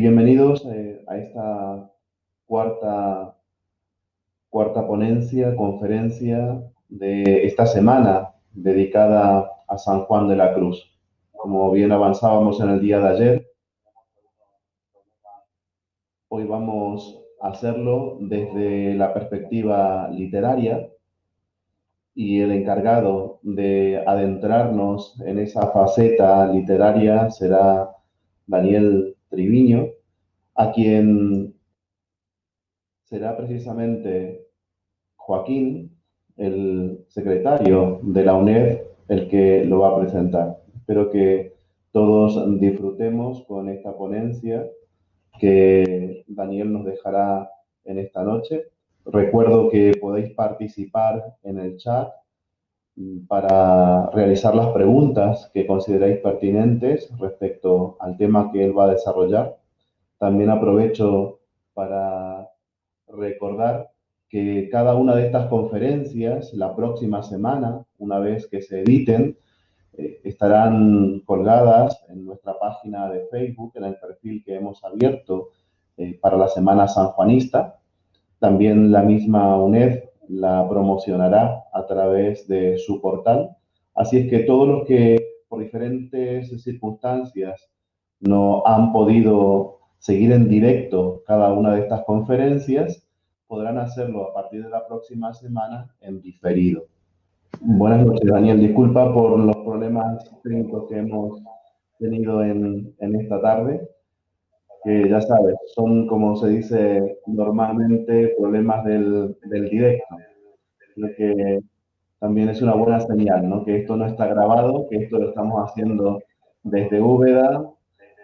Bienvenidos a esta cuarta ponencia, conferencia de esta semana dedicada a San Juan de la Cruz. Como bien avanzábamos en el día de ayer, hoy vamos a hacerlo desde la perspectiva literaria y el encargado de adentrarnos en esa faceta literaria será Daniel Triviño, a quien será precisamente Joaquín, el secretario de la UNED, el que lo va a presentar. Espero que todos disfrutemos con esta ponencia que Daniel nos dejará en esta noche. Recuerdo que podéis participar en el chat para realizar las preguntas que consideráis pertinentes respecto al tema que él va a desarrollar. También aprovecho para recordar que cada una de estas conferencias, la próxima semana, una vez que se editen, estarán colgadas en nuestra página de Facebook, en el perfil que hemos abierto para la Semana Sanjuanista. También la misma UNED la promocionará a través de su portal. Así es que todos los que por diferentes circunstancias no han podido seguir en directo cada una de estas conferencias, podrán hacerlo a partir de la próxima semana en diferido. Buenas noches, Daniel. Disculpa por los problemas técnicos que hemos tenido en esta tarde, que ya sabes, son, como se dice normalmente, problemas del directo. Creo que también es una buena señal, ¿no? Que esto no está grabado, que esto lo estamos haciendo desde Úbeda,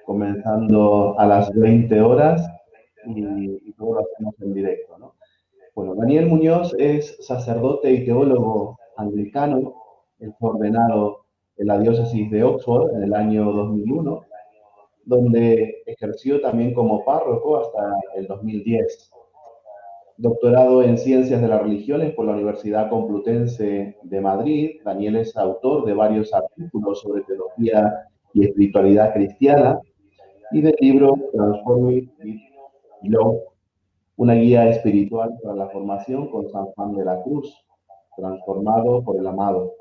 comenzando a las 20 horas y todo lo hacemos en directo, ¿no? Bueno, Daniel Muñoz es sacerdote y teólogo anglicano. Él fue ordenado en la diócesis de Oxford en el año 2001, donde ejerció también como párroco hasta el 2010. Doctorado en Ciencias de las Religiones por la Universidad Complutense de Madrid. Daniel es autor de varios artículos sobre teología y espiritualidad cristiana y del libro Transforming It Love, una guía espiritual para la formación con San Juan de la Cruz, transformado por el amado.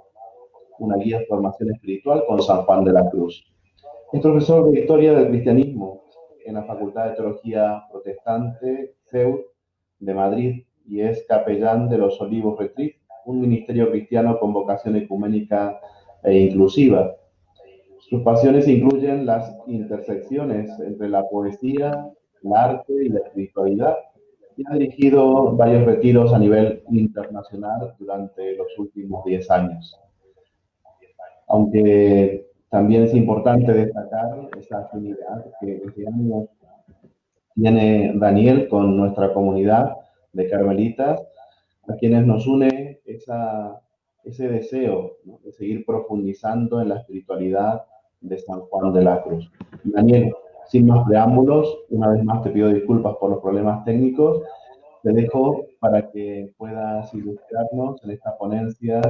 Una guía de formación espiritual con San Juan de la Cruz. Es profesor de Historia del Cristianismo en la Facultad de Teología Protestante CEU de Madrid y es capellán de los Olivos Retreat, un ministerio cristiano con vocación ecuménica e inclusiva. Sus pasiones incluyen las intersecciones entre la poesía, el arte y la espiritualidad, y ha dirigido varios retiros a nivel internacional durante los últimos 10 años. Aunque también es importante destacar esa afinidad que desde años tiene Daniel con nuestra comunidad de carmelitas, a quienes nos une ese deseo, ¿no?, de seguir profundizando en la espiritualidad de San Juan de la Cruz. Daniel, sin más preámbulos, una vez más te pido disculpas por los problemas técnicos. Te dejo para que puedas ilustrarnos en esta ponencia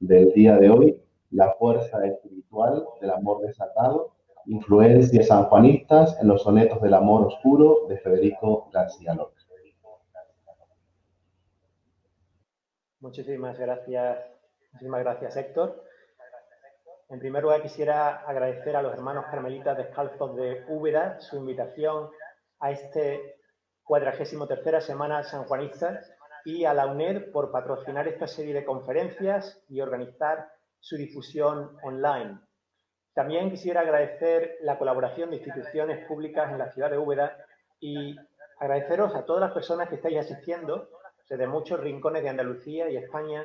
del día de hoy la fuerza espiritual del amor desatado, influencias sanjuanistas en los sonetos del amor oscuro de Federico García Lorca. Muchísimas gracias, Héctor. En primer lugar, quisiera agradecer a los hermanos carmelitas descalzos de Úbeda su invitación a este 43ª Semana Sanjuanista y a la UNED por patrocinar esta serie de conferencias y organizar su difusión online. También quisiera agradecer la colaboración de instituciones públicas en la ciudad de Úbeda y agradeceros a todas las personas que estáis asistiendo desde muchos rincones de Andalucía y España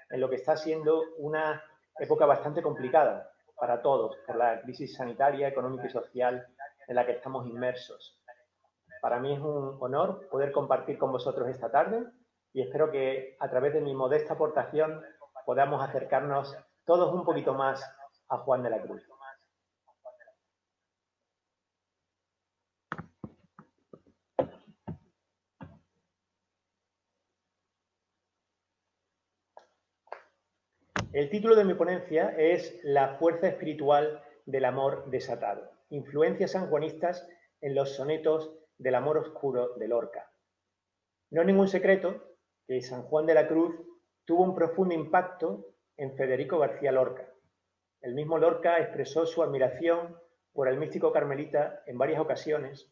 en lo que está siendo una época bastante complicada para todos por la crisis sanitaria, económica y social en la que estamos inmersos. Para mí es un honor poder compartir con vosotros esta tarde y espero que a través de mi modesta aportación podamos acercarnos todos un poquito más a Juan de la Cruz. El título de mi ponencia es La fuerza espiritual del amor desatado. Influencias sanjuanistas en los sonetos del amor oscuro de Lorca. No es ningún secreto que San Juan de la Cruz tuvo un profundo impacto en Federico García Lorca. El mismo Lorca expresó su admiración por el místico carmelita en varias ocasiones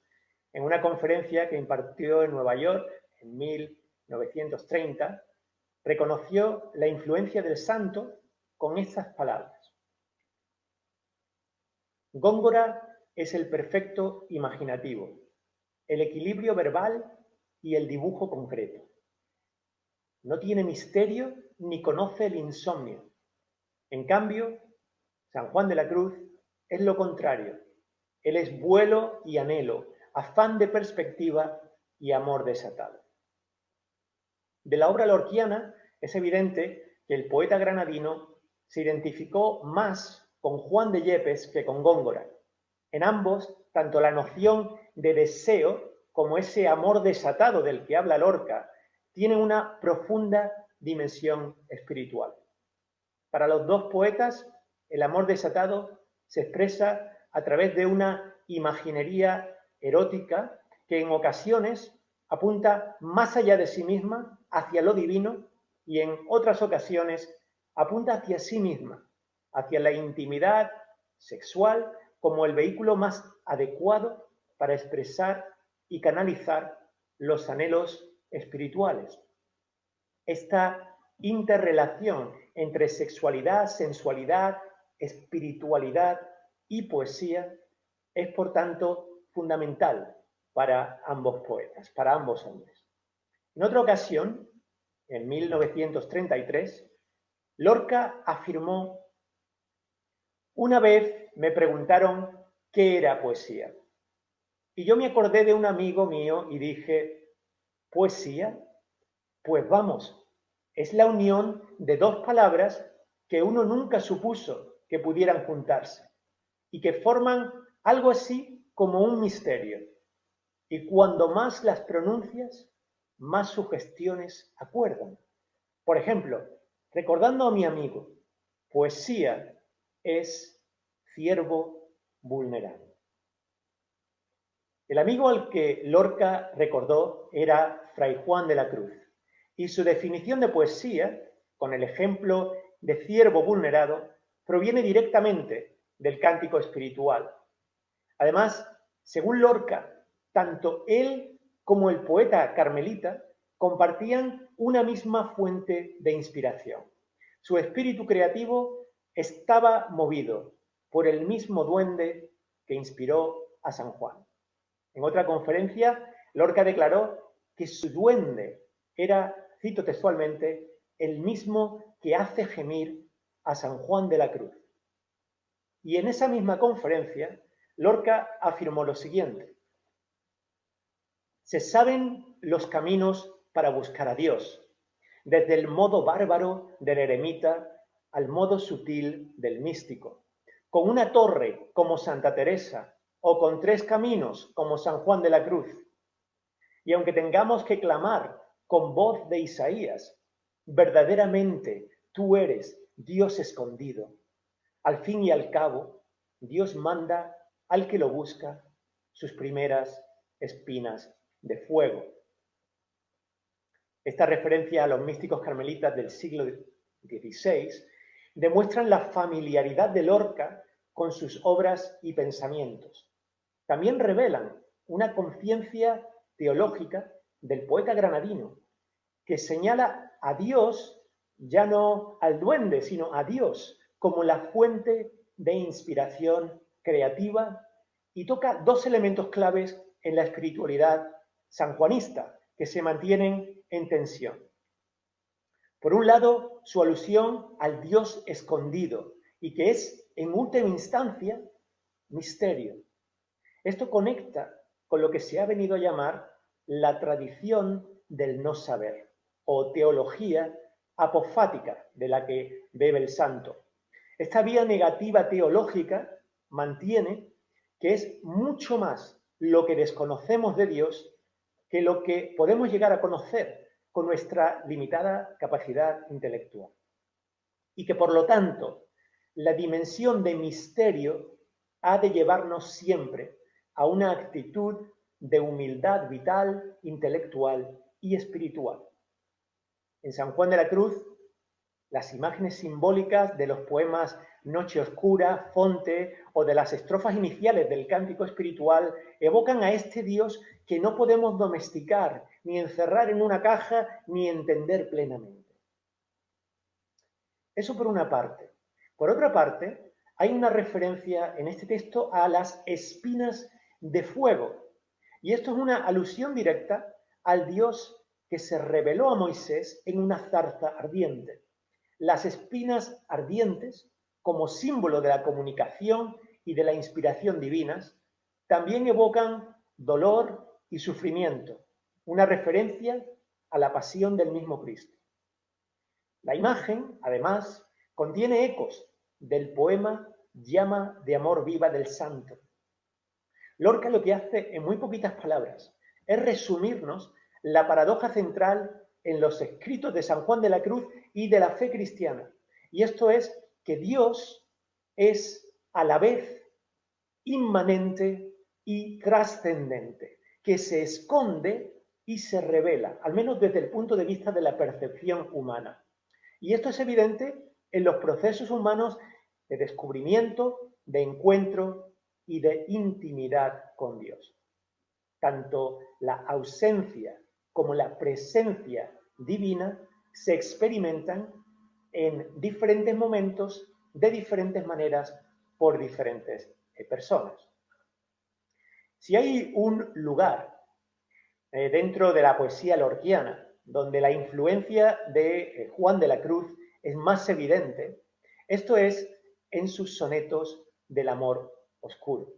en una conferencia que impartió en Nueva York en 1930. Reconoció la influencia del santo con estas palabras: Góngora es el perfecto imaginativo, el equilibrio verbal y el dibujo concreto. No tiene misterio ni conoce el insomnio. En cambio, San Juan de la Cruz es lo contrario. Él es vuelo y anhelo, afán de perspectiva y amor desatado. De la obra lorquiana es evidente que el poeta granadino se identificó más con Juan de Yepes que con Góngora. En ambos, tanto la noción de deseo como ese amor desatado del que habla Lorca tienen una profunda dimensión espiritual. Para los dos poetas, el amor desatado se expresa a través de una imaginería erótica que en ocasiones apunta más allá de sí misma, hacia lo divino, y en otras ocasiones apunta hacia sí misma, hacia la intimidad sexual como el vehículo más adecuado para expresar y canalizar los anhelos espirituales. Esta interrelación entre sexualidad, sensualidad, espiritualidad y poesía es, por tanto, fundamental para ambos poetas, para ambos hombres. En otra ocasión, en 1933, Lorca afirmó: una vez me preguntaron qué era poesía, y yo me acordé de un amigo mío y dije: ¿poesía? Pues vamos, es la unión de dos palabras que uno nunca supuso que pudieran juntarse y que forman algo así como un misterio. Y cuando más las pronuncias, más sugestiones acuerdan. Por ejemplo, recordando a mi amigo, poesía es ciervo vulnerado. El amigo al que Lorca recordó era Fray Juan de la Cruz, y su definición de poesía, con el ejemplo de ciervo vulnerado, proviene directamente del cántico espiritual. Además, según Lorca, tanto él como el poeta carmelita compartían una misma fuente de inspiración. Su espíritu creativo estaba movido por el mismo duende que inspiró a San Juan. En otra conferencia, Lorca declaró que su duende era, cito textualmente, el mismo que hace gemir a San Juan de la Cruz. Y en esa misma conferencia, Lorca afirmó lo siguiente: se saben los caminos para buscar a Dios, desde el modo bárbaro del eremita al modo sutil del místico. Con una torre como Santa Teresa o con tres caminos como San Juan de la Cruz. Y aunque tengamos que clamar con voz de Isaías, verdaderamente tú eres Dios escondido. Al fin y al cabo, Dios manda al que lo busca sus primeras espinas de fuego. Esta referencia a los místicos carmelitas del siglo XVI demuestran la familiaridad de Lorca con sus obras y pensamientos. También revelan una conciencia teológica del poeta granadino, que señala a Dios, ya no al duende, sino a Dios, como la fuente de inspiración creativa, y toca dos elementos claves en la espiritualidad sanjuanista que se mantienen en tensión. Por un lado, su alusión al Dios escondido y que es, en última instancia, misterio. Esto conecta con lo que se ha venido a llamar la tradición del no saber o teología apofática de la que bebe el santo. Esta vía negativa teológica mantiene que es mucho más lo que desconocemos de Dios que lo que podemos llegar a conocer con nuestra limitada capacidad intelectual. Y que, por lo tanto, la dimensión de misterio ha de llevarnos siempre a una actitud de humildad vital, intelectual y espiritual. En San Juan de la Cruz, las imágenes simbólicas de los poemas Noche Oscura, Fonte o de las estrofas iniciales del cántico espiritual evocan a este Dios que no podemos domesticar, ni encerrar en una caja, ni entender plenamente. Eso por una parte. Por otra parte, hay una referencia en este texto a las espinas de fuego. Y esto es una alusión directa al Dios que se reveló a Moisés en una zarza ardiente. Las espinas ardientes, como símbolo de la comunicación y de la inspiración divinas, también evocan dolor y sufrimiento, una referencia a la pasión del mismo Cristo. La imagen, además, contiene ecos del poema Llama de amor viva del santo. Lorca lo que hace en muy poquitas palabras es resumirnos la paradoja central en los escritos de San Juan de la Cruz y de la fe cristiana. Y esto es que Dios es a la vez inmanente y trascendente, que se esconde y se revela, al menos desde el punto de vista de la percepción humana. Y esto es evidente en los procesos humanos de descubrimiento, de encuentro y de intimidad con Dios. Tanto la ausencia como la presencia divina se experimentan en diferentes momentos, de diferentes maneras, por diferentes personas. Si hay un lugar dentro de la poesía lorquiana donde la influencia de Juan de la Cruz es más evidente, esto es en sus sonetos del amor oscuro.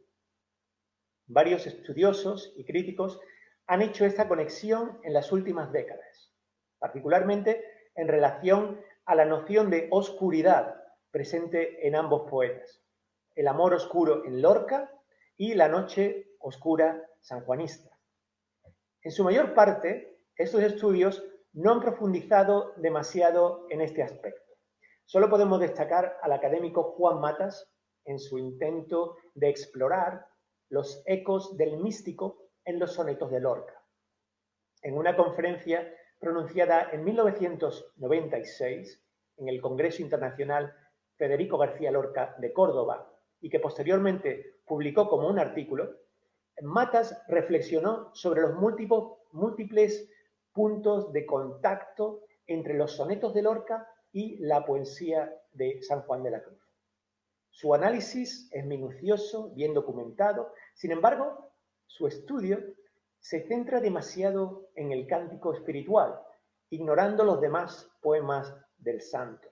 Varios estudiosos y críticos han hecho esta conexión en las últimas décadas, particularmente en relación a la noción de oscuridad presente en ambos poetas, el amor oscuro en Lorca y la noche oscura sanjuanista. En su mayor parte, estos estudios no han profundizado demasiado en este aspecto. Solo podemos destacar al académico Juan Matas en su intento de explorar los ecos del místico en los sonetos de Lorca. En una conferencia pronunciada en 1996 en el Congreso Internacional Federico García Lorca de Córdoba y que posteriormente publicó como un artículo, Matas reflexionó sobre los múltiples puntos de contacto entre los sonetos de Lorca y la poesía de San Juan de la Cruz. Su análisis es minucioso, bien documentado, sin embargo, su estudio se centra demasiado en el cántico espiritual, ignorando los demás poemas del santo.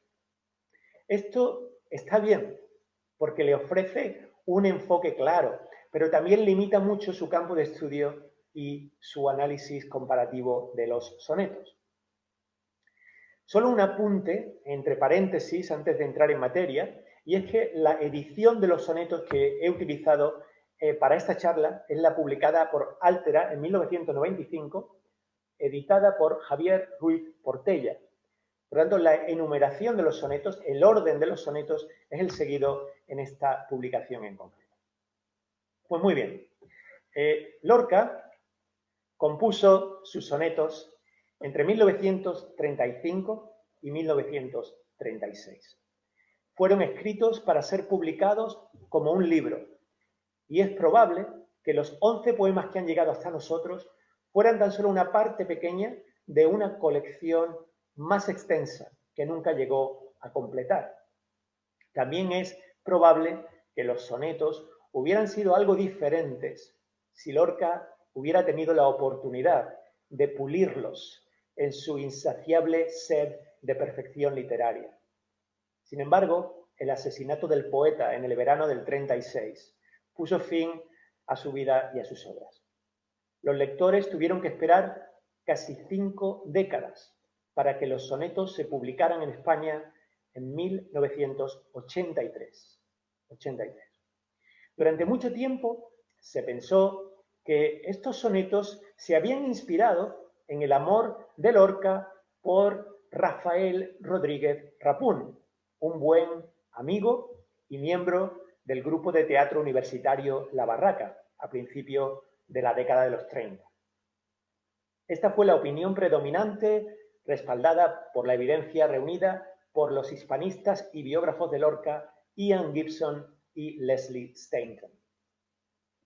Esto está bien, porque le ofrece un enfoque claro, pero también limita mucho su campo de estudio y su análisis comparativo de los sonetos. Solo un apunte, entre paréntesis, antes de entrar en materia, y es que la edición de los sonetos que he utilizado para esta charla es la publicada por Altera en 1995, editada por Javier Ruiz Portella. Por lo tanto, la enumeración de los sonetos, el orden de los sonetos, es el seguido en esta publicación en concreto. Pues muy bien. Lorca compuso sus sonetos entre 1935 y 1936. Fueron escritos para ser publicados como un libro, y es probable que los 11 poemas que han llegado hasta nosotros fueran tan solo una parte pequeña de una colección más extensa que nunca llegó a completar. También es probable que los sonetos hubieran sido algo diferentes si Lorca hubiera tenido la oportunidad de pulirlos en su insaciable sed de perfección literaria. Sin embargo, el asesinato del poeta en el verano del 36 puso fin a su vida y a sus obras. Los lectores tuvieron que esperar casi 5 décadas para que los sonetos se publicaran en España en 1983. Durante mucho tiempo se pensó que estos sonetos se habían inspirado en el amor de Lorca por Rafael Rodríguez Rapún, un buen amigo y miembro del grupo de teatro universitario La Barraca, a principios de la década de los 30. Esta fue la opinión predominante, respaldada por la evidencia reunida por los hispanistas y biógrafos de Lorca, Ian Gibson y Leslie Stainton.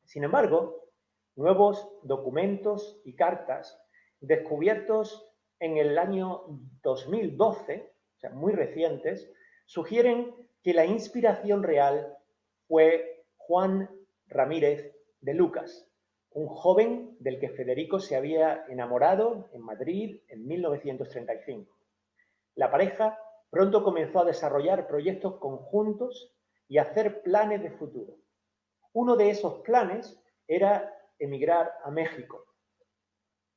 Sin embargo, nuevos documentos y cartas descubiertos en el año 2012, o sea, muy recientes, sugieren que la inspiración real fue Juan Ramírez de Lucas, un joven del que Federico se había enamorado en Madrid en 1935. La pareja pronto comenzó a desarrollar proyectos conjuntos y a hacer planes de futuro. Uno de esos planes era emigrar a México.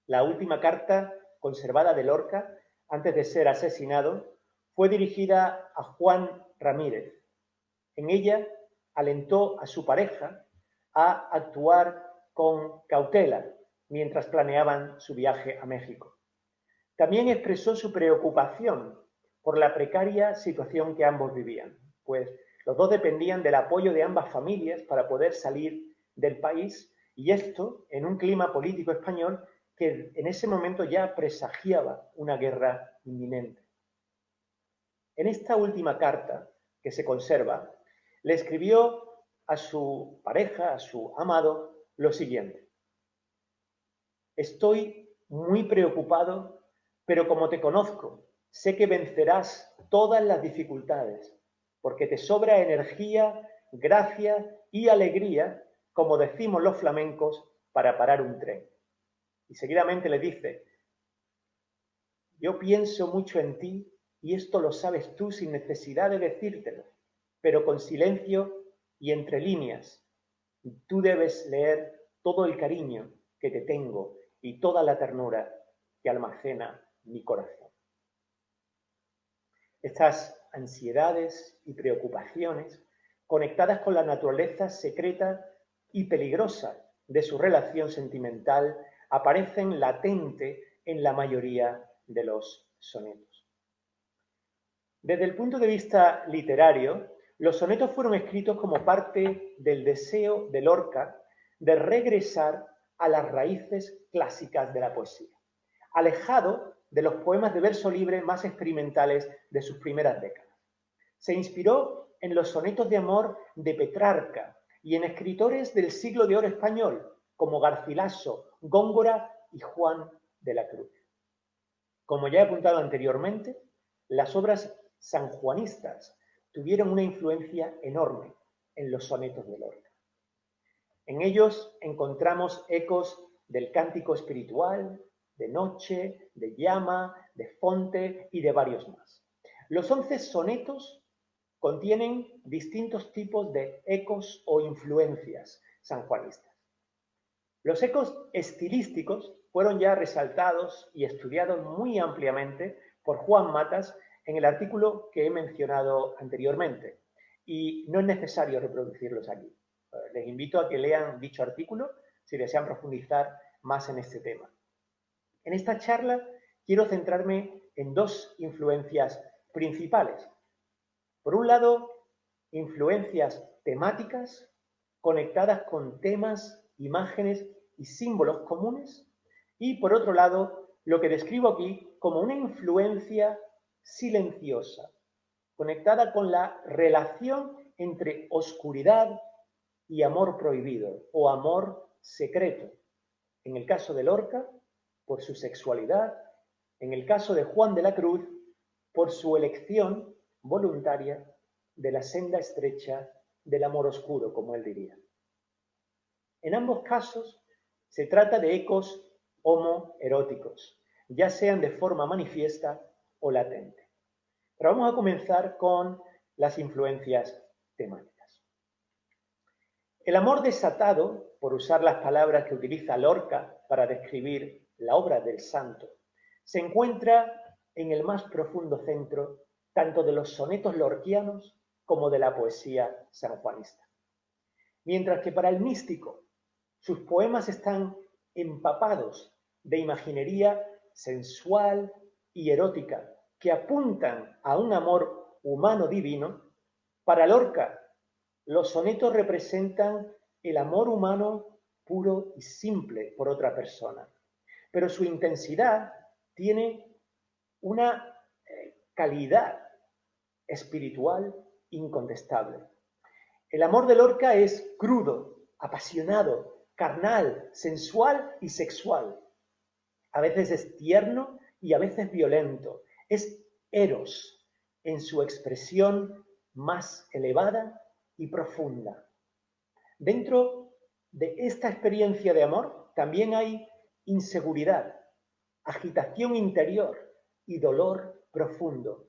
La última carta conservada de Lorca, antes de ser asesinado, fue dirigida a Juan Ramírez. En ella alentó a su pareja a actuar con cautela mientras planeaban su viaje a México. También expresó su preocupación por la precaria situación que ambos vivían, pues los dos dependían del apoyo de ambas familias para poder salir del país, y esto en un clima político español que en ese momento ya presagiaba una guerra inminente. En esta última carta que se conserva, le escribió a su pareja, a su amado, lo siguiente: estoy muy preocupado, pero como te conozco, sé que vencerás todas las dificultades, porque te sobra energía, gracia y alegría, como decimos los flamencos, para parar un tren. Y seguidamente le dice: yo pienso mucho en ti y esto lo sabes tú sin necesidad de decírtelo, pero con silencio y entre líneas. Tú debes leer todo el cariño que te tengo y toda la ternura que almacena mi corazón. Estas ansiedades y preocupaciones, conectadas con la naturaleza secreta y peligrosa de su relación sentimental, aparecen latente en la mayoría de los sonetos. Desde el punto de vista literario, los sonetos fueron escritos como parte del deseo de Lorca de regresar a las raíces clásicas de la poesía, alejado de los poemas de verso libre más experimentales de sus primeras décadas. Se inspiró en los sonetos de amor de Petrarca y en escritores del siglo de oro español como Garcilaso, Góngora y Juan de la Cruz. Como ya he apuntado anteriormente, las obras sanjuanistas tuvieron una influencia enorme en los sonetos de Lorca. En ellos encontramos ecos del cántico espiritual, de noche, de llama, de fonte y de varios más. Los 11 sonetos contienen distintos tipos de ecos o influencias sanjuanistas. Los ecos estilísticos fueron ya resaltados y estudiados muy ampliamente por Juan Matas en el artículo que he mencionado anteriormente, y no es necesario reproducirlos aquí. Les invito a que lean dicho artículo si desean profundizar más en este tema. En esta charla quiero centrarme en dos influencias principales. Por un lado, influencias temáticas conectadas con temas, imágenes y símbolos comunes, y por otro lado, lo que describo aquí como una influencia silenciosa, conectada con la relación entre oscuridad y amor prohibido o amor secreto. En el caso de Lorca, por su sexualidad; en el caso de Juan de la Cruz, por su elección voluntaria de la senda estrecha del amor oscuro, como él diría. En ambos casos se trata de ecos homoeróticos, ya sean de forma manifiesta o latente. Pero vamos a comenzar con las influencias temáticas. El amor desatado, por usar las palabras que utiliza Lorca para describir la obra del santo, se encuentra en el más profundo centro tanto de los sonetos lorquianos como de la poesía sanjuanista. Mientras que para el místico sus poemas están empapados de imaginería sensual y erótica que apuntan a un amor humano divino, para Lorca los sonetos representan el amor humano puro y simple por otra persona. Pero su intensidad tiene una calidad espiritual incontestable. El amor de Lorca es crudo, apasionado, carnal, sensual y sexual. A veces es tierno y a veces violento. Es eros en su expresión más elevada y profunda. Dentro de esta experiencia de amor también hay inseguridad, agitación interior y dolor profundo.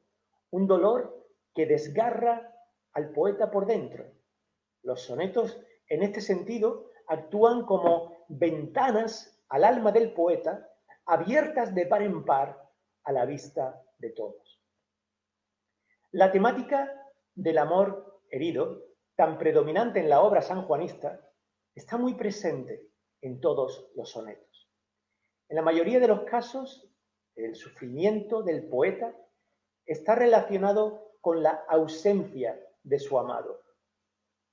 Un dolor que desgarra al poeta por dentro. Los sonetos, en este sentido, actúan como ventanas al alma del poeta, abiertas de par en par a la vista de todos. La temática del amor herido, tan predominante en la obra sanjuanista, está muy presente en todos los sonetos. En la mayoría de los casos, el sufrimiento del poeta está relacionado con la ausencia de su amado.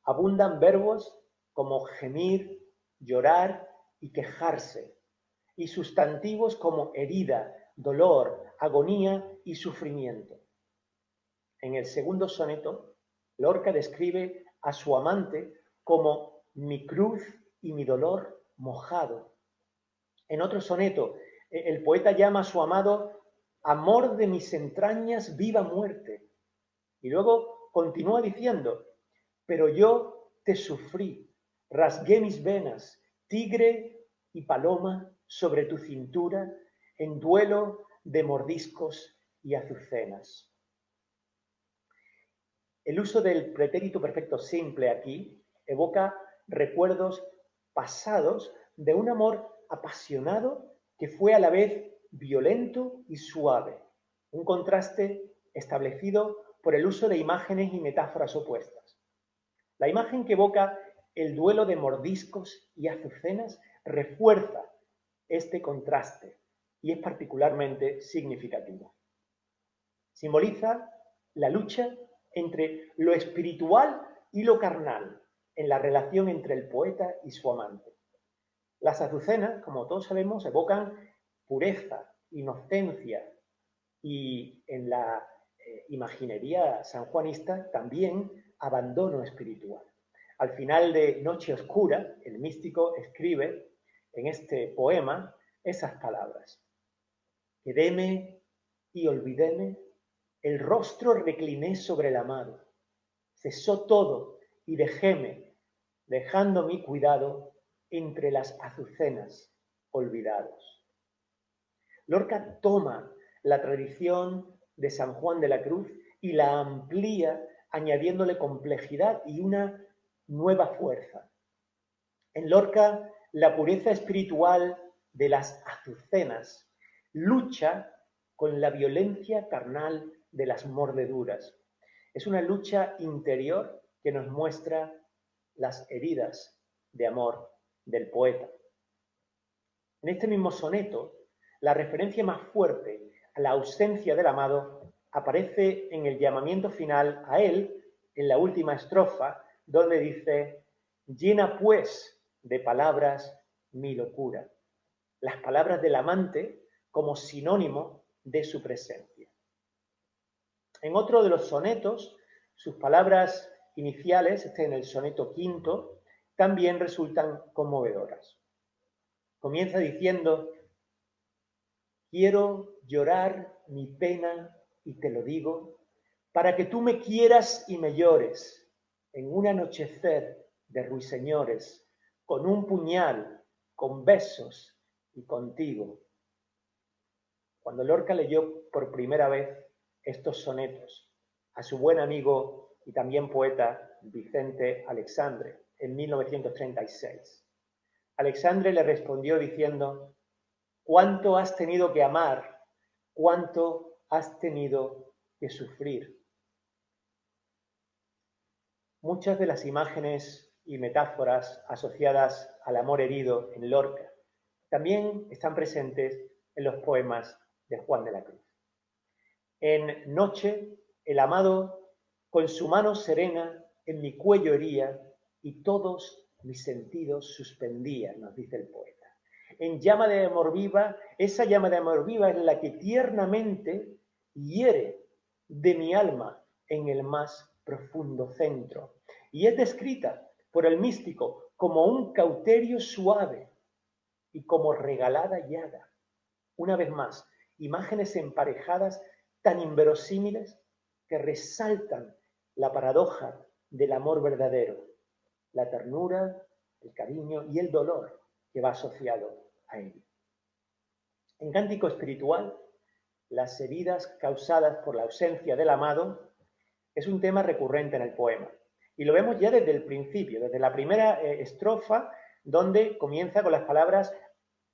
Abundan verbos como gemir, llorar y quejarse, y sustantivos como herida, dolor, agonía y sufrimiento. En el segundo soneto, Lorca describe a su amante como mi cruz y mi dolor mojado. En otro soneto, el poeta llama a su amado amor de mis entrañas, viva muerte. Y luego continúa diciendo, pero yo te sufrí, rasgué mis venas, tigre y paloma sobre tu cintura, en duelo de mordiscos y azucenas. El uso del pretérito perfecto simple aquí evoca recuerdos pasados de un amor apasionado que fue a la vez violento y suave, un contraste establecido por el uso de imágenes y metáforas opuestas. La imagen que evoca el duelo de mordiscos y azucenas refuerza este contraste y es particularmente significativo. Simboliza la lucha entre lo espiritual y lo carnal en la relación entre el poeta y su amante. Las azucenas, como todos sabemos, evocan pureza, inocencia y en la imaginería sanjuanista también abandono espiritual. Al final de Noche Oscura, el místico escribe en este poema esas palabras: quedéme y olvidéme, el rostro recliné sobre el amado, cesó todo y dejéme, dejando mi cuidado entre las azucenas olvidados. Lorca toma la tradición de San Juan de la Cruz y la amplía añadiéndole complejidad y una nueva fuerza. En Lorca, la pureza espiritual de las azucenas lucha con la violencia carnal de las mordeduras. Es una lucha interior que nos muestra las heridas de amor del poeta. En este mismo soneto, la referencia más fuerte a la ausencia del amado aparece en el llamamiento final a él, en la última estrofa, donde dice: llena pues de palabras mi locura. Las palabras del amante como sinónimo de su presencia. En otro de los sonetos, sus palabras iniciales, en el soneto quinto, también resultan conmovedoras. Comienza diciendo: quiero llorar mi pena y te lo digo, para que tú me quieras y me llores, en un anochecer de ruiseñores, con un puñal, con besos y contigo. Cuando Lorca leyó por primera vez estos sonetos a su buen amigo y también poeta Vicente Alexandre en 1936, Alexandre le respondió diciendo: ¿cuánto has tenido que amar? ¿Cuánto has tenido que sufrir? Muchas de las imágenes y metáforas asociadas al amor herido en Lorca también están presentes en los poemas de Juan de la Cruz. En Noche, el amado con su mano serena en mi cuello hería y todos mis sentidos suspendían, nos dice el poeta. En llama de amor viva, esa llama de amor viva es la que tiernamente hiere de mi alma en el más profundo centro. Y es descrita por el místico como un cauterio suave y como regalada llaga. Una vez más, imágenes emparejadas tan inverosímiles que resaltan la paradoja del amor verdadero, la ternura, el cariño y el dolor que va asociado a ello. En Cántico Espiritual, las heridas causadas por la ausencia del amado es un tema recurrente en el poema. Y lo vemos ya desde el principio, desde la primera estrofa, donde comienza con las palabras: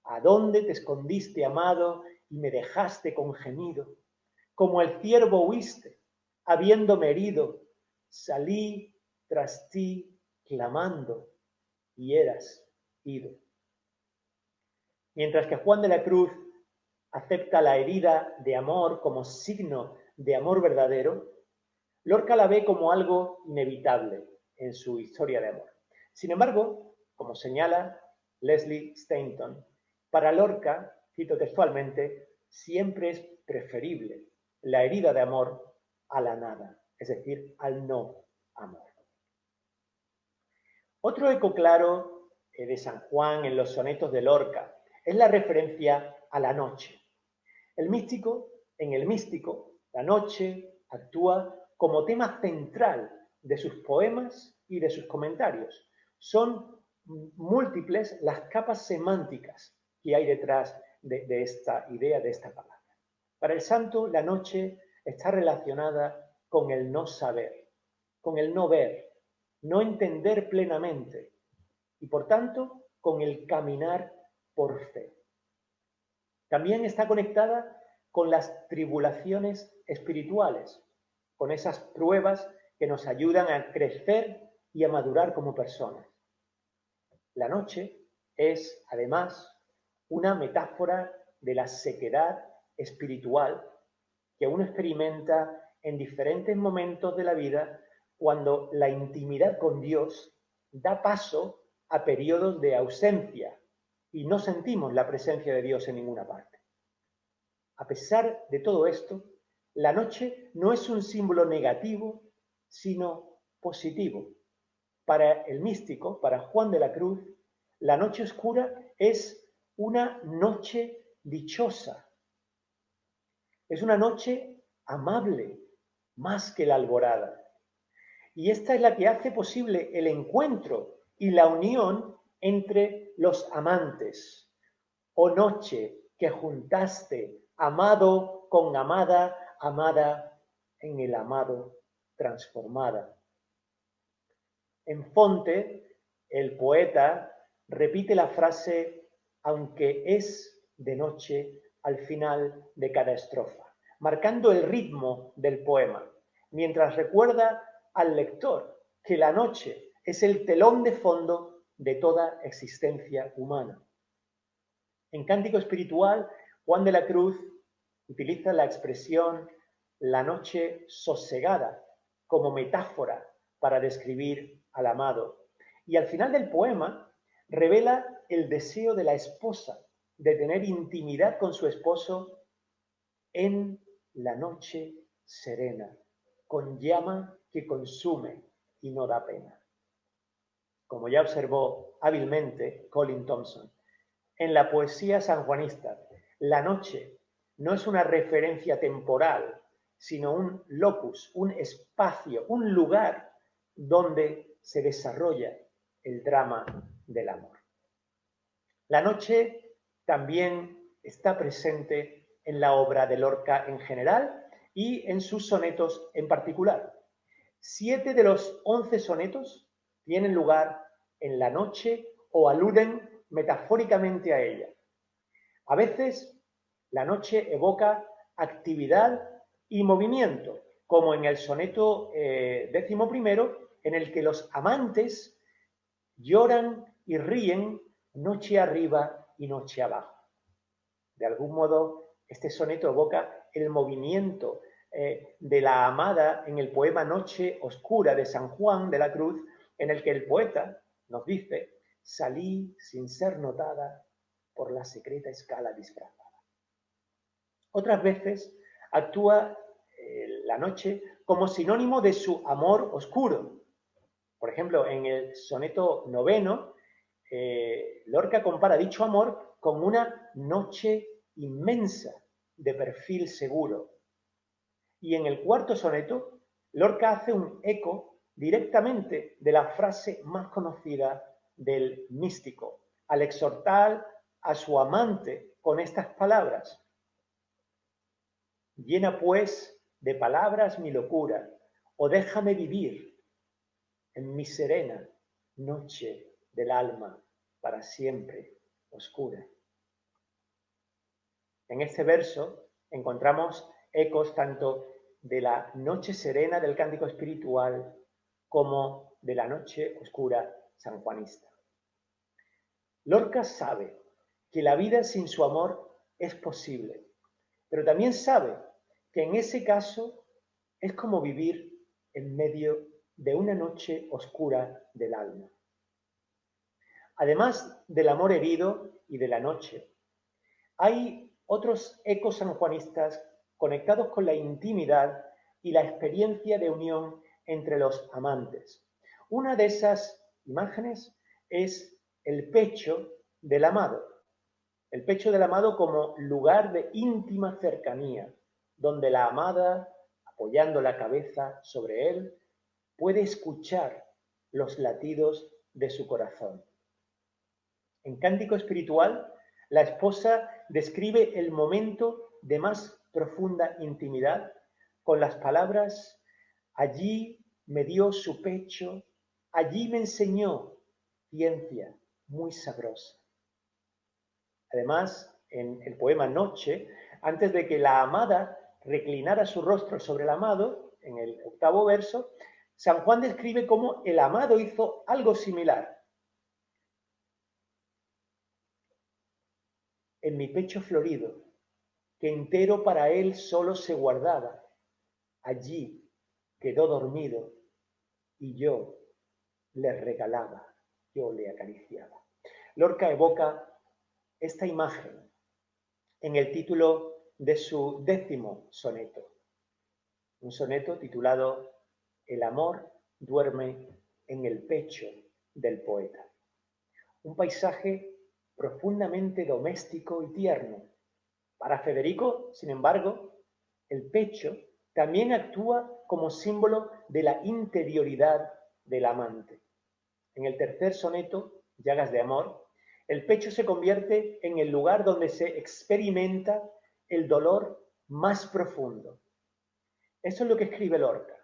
¿a dónde te escondiste, amado, y me dejaste con gemido? Como el ciervo huiste, habiéndome herido, salí tras ti clamando, y eras ido. Mientras que Juan de la Cruz acepta la herida de amor como signo de amor verdadero, Lorca la ve como algo inevitable en su historia de amor. Sin embargo, como señala Leslie Stainton, para Lorca, cito textualmente, siempre es preferible la herida de amor a la nada, es decir, al no amor. Otro eco claro de San Juan en los sonetos de Lorca es la referencia a la noche. En el místico, la noche actúa como tema central de sus poemas y de sus comentarios. Son múltiples las capas semánticas que hay detrás de esta idea, de esta palabra. Para el santo, la noche está relacionada con el no saber, con el no ver, no entender plenamente y, por tanto, con el caminar por fe. También está conectada con las tribulaciones espirituales, con esas pruebas que nos ayudan a crecer y a madurar como personas. La noche es, además, una metáfora de la sequedad espiritual que uno experimenta en diferentes momentos de la vida cuando la intimidad con Dios da paso a periodos de ausencia y no sentimos la presencia de Dios en ninguna parte. A pesar de todo esto, la noche no es un símbolo negativo, sino positivo. Para el místico, para Juan de la Cruz, la noche oscura es una noche dichosa. Es una noche amable, más que la alborada. Y esta es la que hace posible el encuentro y la unión entre los amantes. Oh noche que juntaste amado con amada, amada en el amado transformada. En Fonte, el poeta repite la frase aunque es de noche al final de cada estrofa, marcando el ritmo del poema, mientras recuerda al lector que la noche es el telón de fondo de toda existencia humana. En Cántico Espiritual, Juan de la Cruz utiliza la expresión la noche sosegada como metáfora para describir al amado. Y al final del poema revela el deseo de la esposa de tener intimidad con su esposo en la noche serena, con llama que consume y no da pena. Como ya observó hábilmente Colin Thompson, en la poesía sanjuanista, la noche no es una referencia temporal, sino un locus, un espacio, un lugar donde se desarrolla el drama del amor. La noche también está presente en la obra de Lorca en general y en sus sonetos en particular. 7 de los 11 sonetos tienen lugar en la noche o aluden metafóricamente a ella. A veces la noche evoca actividad y movimiento, como en el soneto 11, en el que los amantes lloran y ríen noche arriba y noche abajo. De algún modo, este soneto evoca el movimiento de la amada en el poema Noche Oscura de San Juan de la Cruz, en el que el poeta nos dice: salí sin ser notada por la secreta escala disfrazada. Otras veces actúa la noche como sinónimo de su amor oscuro. Por ejemplo, en el soneto 9, Lorca compara dicho amor con una noche inmensa de perfil seguro. Y en el 4º soneto, Lorca hace un eco directamente de la frase más conocida del místico, al exhortar a su amante con estas palabras: llena pues de palabras mi locura, o déjame vivir en mi serena noche del alma para siempre oscura. En este verso encontramos ecos tanto de la noche serena del cántico espiritual como de la noche oscura sanjuanista. Lorca sabe que la vida sin su amor es posible, pero también sabe que en ese caso es como vivir en medio de una noche oscura del alma. Además del amor herido y de la noche, hay otros ecos sanjuanistas conectados con la intimidad y la experiencia de unión entre los amantes. Una de esas imágenes es el pecho del amado. El pecho del amado como lugar de íntima cercanía, donde la amada, apoyando la cabeza sobre él, puede escuchar los latidos de su corazón. En Cántico Espiritual, la esposa describe el momento de más profunda intimidad con las palabras: allí me dio su pecho, allí me enseñó ciencia muy sabrosa. Además, en el poema Noche, antes de que la amada reclinara su rostro sobre el amado, en el 8º verso, San Juan describe cómo el amado hizo algo similar. En mi pecho florido, que entero para él solo se guardaba, allí quedó dormido y yo le regalaba, yo le acariciaba. Lorca evoca esta imagen en el título de su 10º soneto, un soneto titulado El amor duerme en el pecho del poeta. Un paisaje profundamente doméstico y tierno. Para Federico, sin embargo, el pecho también actúa como símbolo de la interioridad del amante. En el 3er soneto, Llagas de amor, el pecho se convierte en el lugar donde se experimenta el dolor más profundo. Eso es lo que escribe Lorca.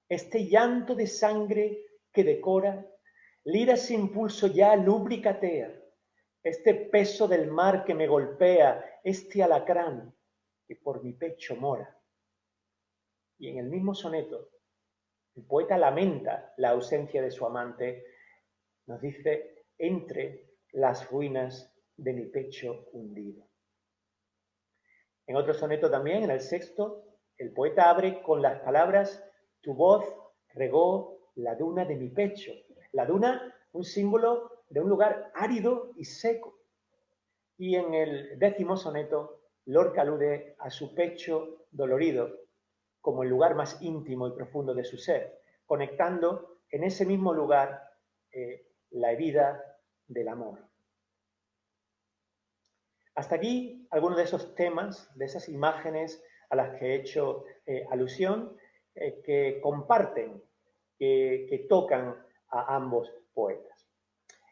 Este llanto de sangre que decora, lira sin pulso ya lubricatea, este peso del mar que me golpea, este alacrán que por mi pecho mora. Y en el mismo soneto, el poeta lamenta la ausencia de su amante, nos dice: entre las ruinas de mi pecho hundido. En otro soneto también, en el 6º, el poeta abre con las palabras: tu voz regó la duna de mi pecho. La duna, un símbolo de un lugar árido y seco. Y en el 10º soneto, Lorca alude a su pecho dolorido como el lugar más íntimo y profundo de su ser, conectando en ese mismo lugar la herida del amor. Hasta aquí algunos de esos temas, de esas imágenes a las que he hecho alusión, que comparten, que tocan a ambos poetas.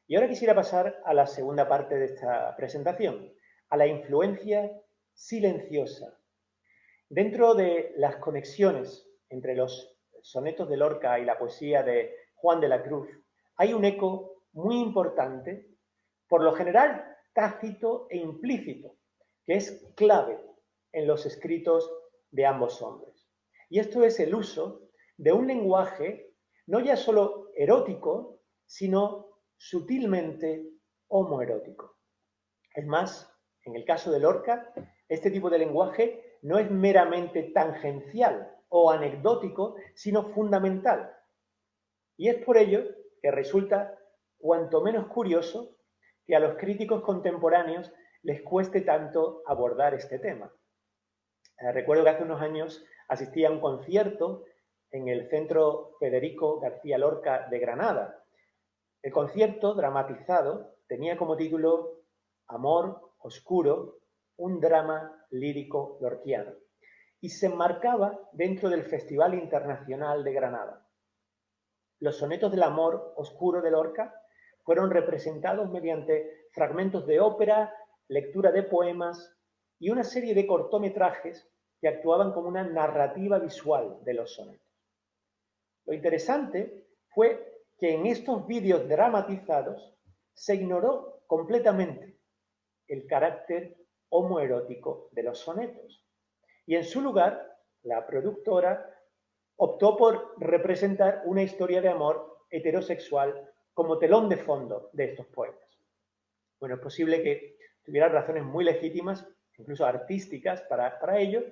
Y ahora quisiera pasar a la segunda parte de esta presentación, a la influencia silenciosa. Dentro de las conexiones entre los sonetos de Lorca y la poesía de Juan de la Cruz, hay un eco muy importante, por lo general tácito e implícito, que es clave en los escritos de ambos hombres. Y esto es el uso de un lenguaje no ya solo erótico, sino sutilmente homoerótico. Es más, en el caso de Lorca, este tipo de lenguaje no es meramente tangencial o anecdótico, sino fundamental. Y es por ello que resulta cuanto menos curioso que a los críticos contemporáneos les cueste tanto abordar este tema. Recuerdo que hace unos años asistí a un concierto en el Centro Federico García Lorca de Granada. El concierto, dramatizado, tenía como título Amor oscuro, un drama lírico lorquiano, y se enmarcaba dentro del Festival Internacional de Granada. Los sonetos del amor oscuro de Lorca fueron representados mediante fragmentos de ópera, lectura de poemas y una serie de cortometrajes que actuaban como una narrativa visual de los sonetos. Lo interesante fue que en estos vídeos dramatizados se ignoró completamente el carácter homoerótico de los sonetos y en su lugar la productora optó por representar una historia de amor heterosexual como telón de fondo de estos poemas. Bueno, es posible que tuvieran razones muy legítimas, incluso artísticas, para ello,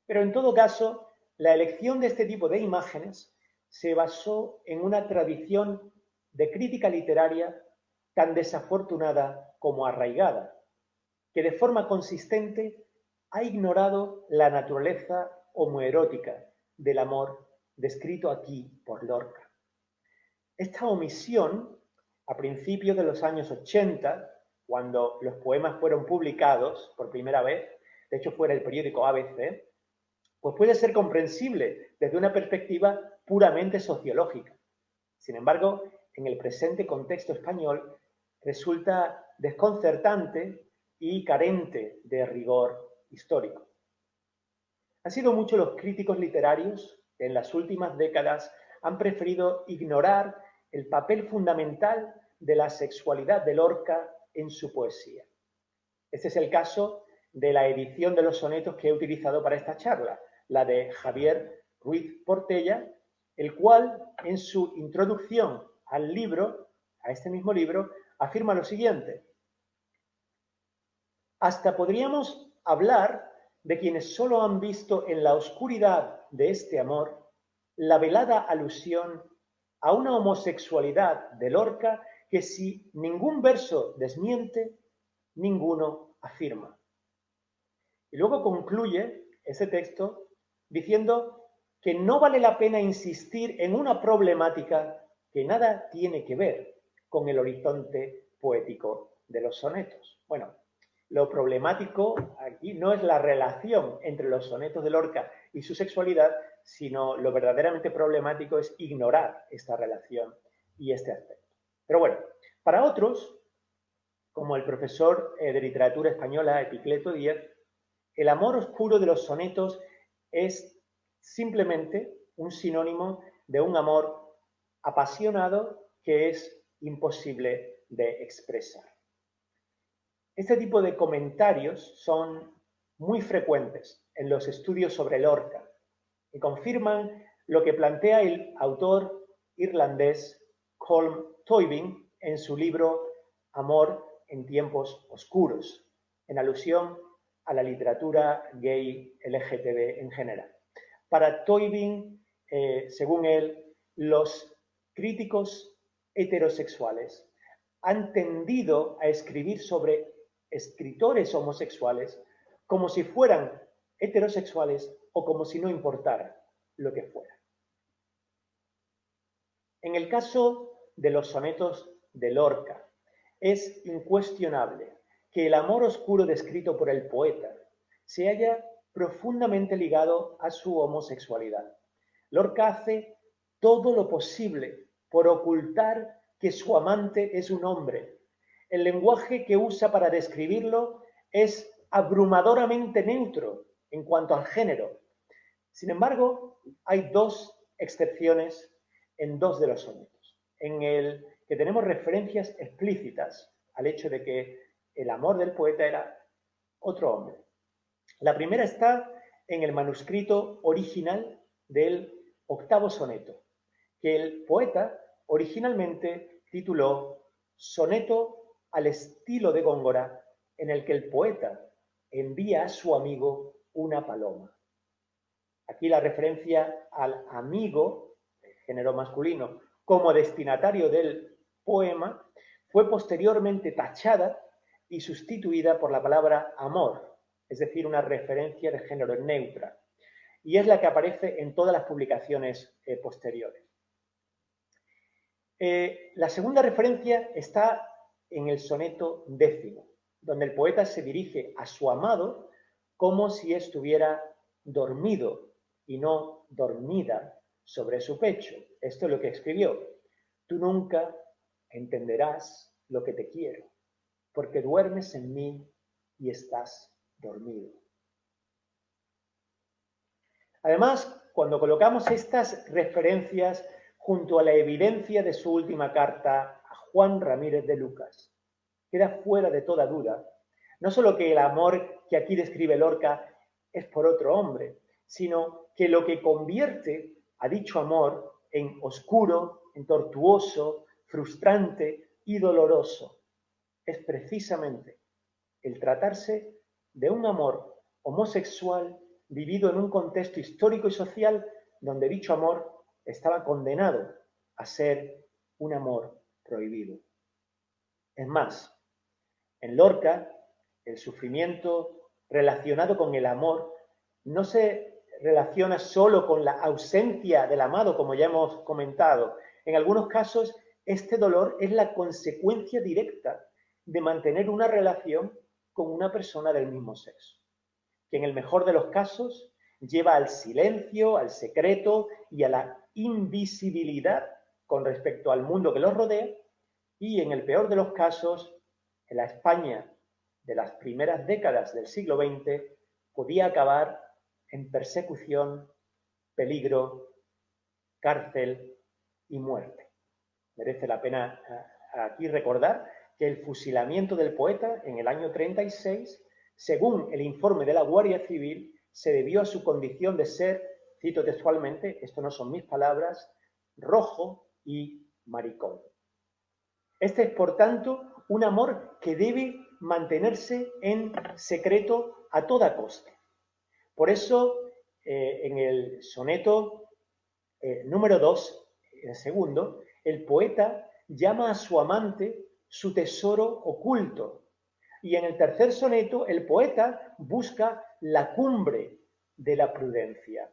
pero en todo caso, la elección de este tipo de imágenes se basó en una tradición de crítica literaria tan desafortunada como arraigada, que de forma consistente ha ignorado la naturaleza homoerótica del amor descrito aquí por Lorca. Esta omisión, a principios de los años 80, cuando los poemas fueron publicados por primera vez, de hecho fue en el periódico ABC, pues puede ser comprensible desde una perspectiva puramente sociológica. Sin embargo, en el presente contexto español resulta desconcertante y carente de rigor histórico. Han sido muchos los críticos literarios que en las últimas décadas han preferido ignorar el papel fundamental de la sexualidad de Lorca en su poesía. Este es el caso de la edición de los sonetos que he utilizado para esta charla, la de Javier Ruiz Portella, el cual en su introducción al libro, a este mismo libro, afirma lo siguiente: hasta podríamos hablar de quienes solo han visto en la oscuridad de este amor la velada alusión a una homosexualidad de Lorca que si ningún verso desmiente, ninguno afirma. Y luego concluye ese texto diciendo que no vale la pena insistir en una problemática que nada tiene que ver con el horizonte poético de los sonetos. Bueno, lo problemático aquí no es la relación entre los sonetos de Lorca y su sexualidad, sino lo verdaderamente problemático es ignorar esta relación y este aspecto. Pero bueno, para otros, como el profesor de literatura española Epicleto Díaz, el amor oscuro de los sonetos es simplemente un sinónimo de un amor apasionado que es imposible de expresar. Este tipo de comentarios son muy frecuentes en los estudios sobre Lorca y confirman lo que plantea el autor irlandés Colm Toibin en su libro Amor en tiempos oscuros, en alusión a la literatura gay LGTB en general. Para Toibin, según él, los críticos heterosexuales han tendido a escribir sobre escritores homosexuales como si fueran heterosexuales o como si no importara lo que fuera. En el caso de los sonetos de Lorca, es incuestionable que el amor oscuro descrito por el poeta se haya profundamente ligado a su homosexualidad. Lorca hace todo lo posible por ocultar que su amante es un hombre. El lenguaje que usa para describirlo es abrumadoramente neutro en cuanto al género. Sin embargo, hay dos excepciones en dos de los sonetos, en el que tenemos referencias explícitas al hecho de que el amor del poeta era otro hombre. La primera está en el manuscrito original del octavo soneto, que el poeta originalmente tituló Soneto al estilo de Góngora, en el que el poeta envía a su amigo una paloma. Aquí la referencia al amigo, género masculino, como destinatario del poema, fue posteriormente tachada y sustituida por la palabra amor, es decir, una referencia de género neutra, y es la que aparece en todas las publicaciones posteriores. La segunda referencia está en el soneto 10, donde el poeta se dirige a su amado como si estuviera dormido y no dormida sobre su pecho. Esto es lo que escribió. Tú nunca entenderás lo que te quiero, porque duermes en mí y estás dormido. Además, cuando colocamos estas referencias junto a la evidencia de su última carta a Juan Ramírez de Lucas, queda fuera de toda duda, no solo que el amor que aquí describe Lorca es por otro hombre, sino que lo que convierte a dicho amor en oscuro, en tortuoso, frustrante y doloroso es precisamente el tratarse de un amor homosexual vivido en un contexto histórico y social donde dicho amor estaba condenado a ser un amor prohibido. Es más, en Lorca, el sufrimiento relacionado con el amor no se relaciona solo con la ausencia del amado, como ya hemos comentado. En algunos casos, este dolor es la consecuencia directa de mantener una relación con una persona del mismo sexo, que en el mejor de los casos lleva al silencio, al secreto y a la invisibilidad con respecto al mundo que los rodea, y en el peor de los casos, en la España de las primeras décadas del siglo XX, podía acabar en persecución, peligro, cárcel y muerte. Merece la pena aquí recordar que el fusilamiento del poeta en el año 36, según el informe de la Guardia Civil, se debió a su condición de ser, cito textualmente, esto no son mis palabras, rojo y maricón. Este es, por tanto, un amor que debe mantenerse en secreto a toda costa. Por eso, en el soneto número 2, el segundo, el poeta llama a su amante su tesoro oculto. Y en el tercer soneto, el poeta busca la cumbre de la prudencia.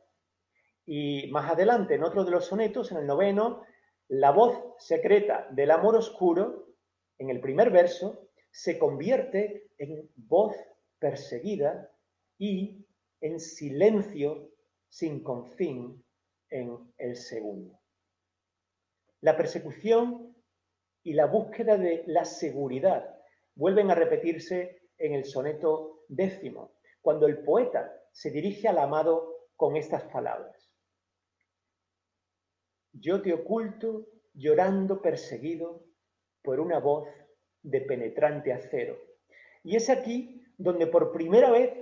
Y más adelante, en otro de los sonetos, en el 9, la voz secreta del amor oscuro, en el primer verso, se convierte en voz perseguida y en silencio sin confín en el segundo. La persecución y la búsqueda de la seguridad vuelven a repetirse en el soneto 10, cuando el poeta se dirige al amado con estas palabras. Yo te oculto llorando perseguido por una voz de penetrante acero. Y es aquí donde por primera vez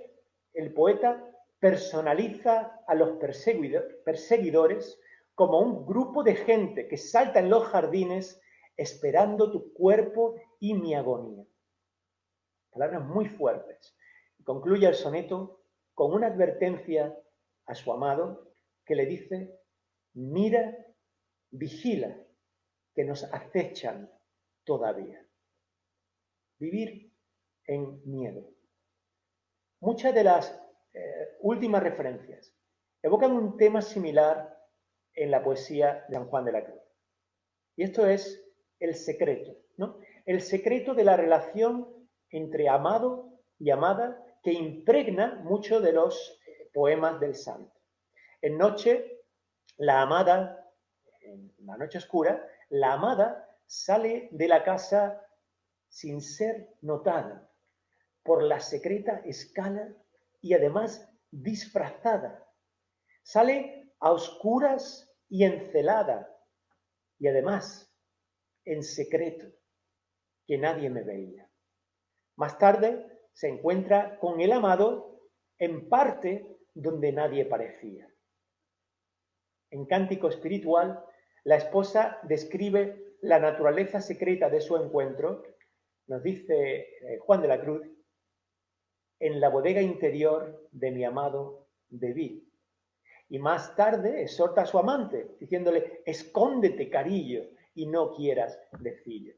el poeta personaliza a los perseguidores como un grupo de gente que salta en los jardines esperando tu cuerpo y mi agonía. Palabras muy fuertes. Concluye el soneto con una advertencia a su amado que le dice: mira, vigila, que nos acechan todavía. Vivir en miedo. Muchas de las últimas referencias evocan un tema similar en la poesía de San Juan de la Cruz. Y esto es el secreto, ¿no? El secreto de la relación entre amado y amada que impregna muchos de los poemas del santo. En Noche, la amada, en la noche oscura, la amada sale de la casa sin ser notada por la secreta escala y además disfrazada. Sale a oscuras y encelada y además en secreto, que nadie me veía. Más tarde se encuentra con el amado en parte donde nadie parecía. En Cántico Espiritual, la esposa describe la naturaleza secreta de su encuentro. Nos dice Juan de la Cruz: en la bodega interior de mi amado bebí, Y más tarde exhorta a su amante, diciéndole, escóndete, carillo, y no quieras decillo.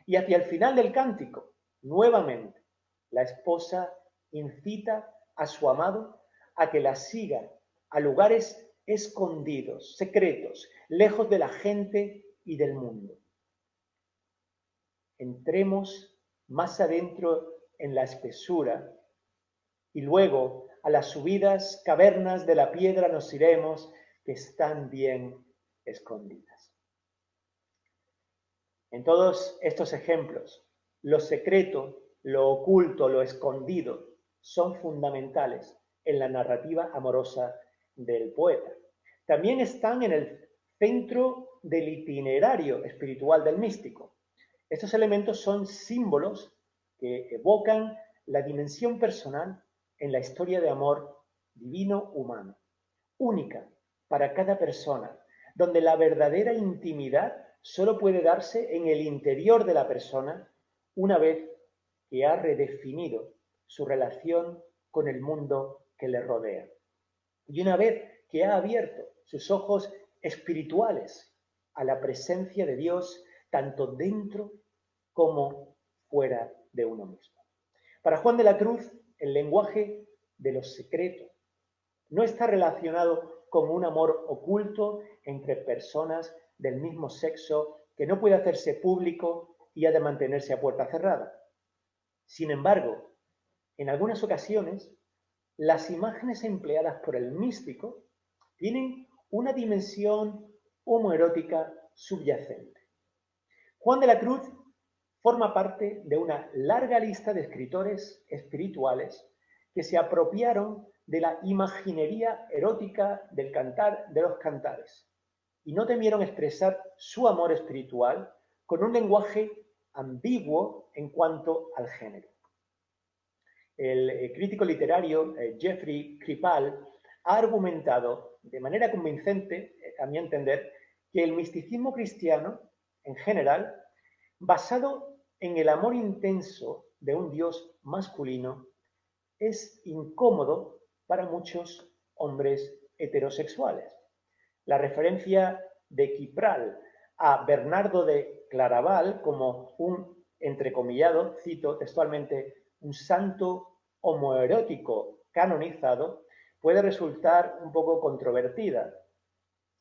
Y hacia el final del cántico, nuevamente, la esposa incita a su amado a que la siga a lugares escondidos, secretos, lejos de la gente y del mundo. Entremos más adentro en la espesura y luego a las subidas cavernas de la piedra nos iremos, que están bien escondidas. En todos estos ejemplos, lo secreto, lo oculto, lo escondido son fundamentales en la narrativa amorosa del poeta. También están en el centro del itinerario espiritual del místico. Estos elementos son símbolos que evocan la dimensión personal en la historia de amor divino humano, única para cada persona, donde la verdadera intimidad solo puede darse en el interior de la persona una vez que ha redefinido su relación con el mundo que le rodea. Y una vez que ha abierto sus ojos espirituales a la presencia de Dios, tanto dentro como fuera de uno mismo. Para Juan de la Cruz, el lenguaje de lo secreto no está relacionado con un amor oculto entre personas del mismo sexo que no puede hacerse público y ha de mantenerse a puerta cerrada. Sin embargo, en algunas ocasiones, las imágenes empleadas por el místico tienen una dimensión homoerótica subyacente. Juan de la Cruz forma parte de una larga lista de escritores espirituales que se apropiaron de la imaginería erótica del cantar de los cantares y no temieron expresar su amor espiritual con un lenguaje ambiguo en cuanto al género. El crítico literario Jeffrey Kripal ha argumentado de manera convincente, a mi entender, que el misticismo cristiano, en general, basado en el amor intenso de un Dios masculino, es incómodo para muchos hombres heterosexuales. La referencia de Kripal a Bernardo de Claraval como un, entrecomillado, cito textualmente, un santo homoerótico canonizado, puede resultar un poco controvertida.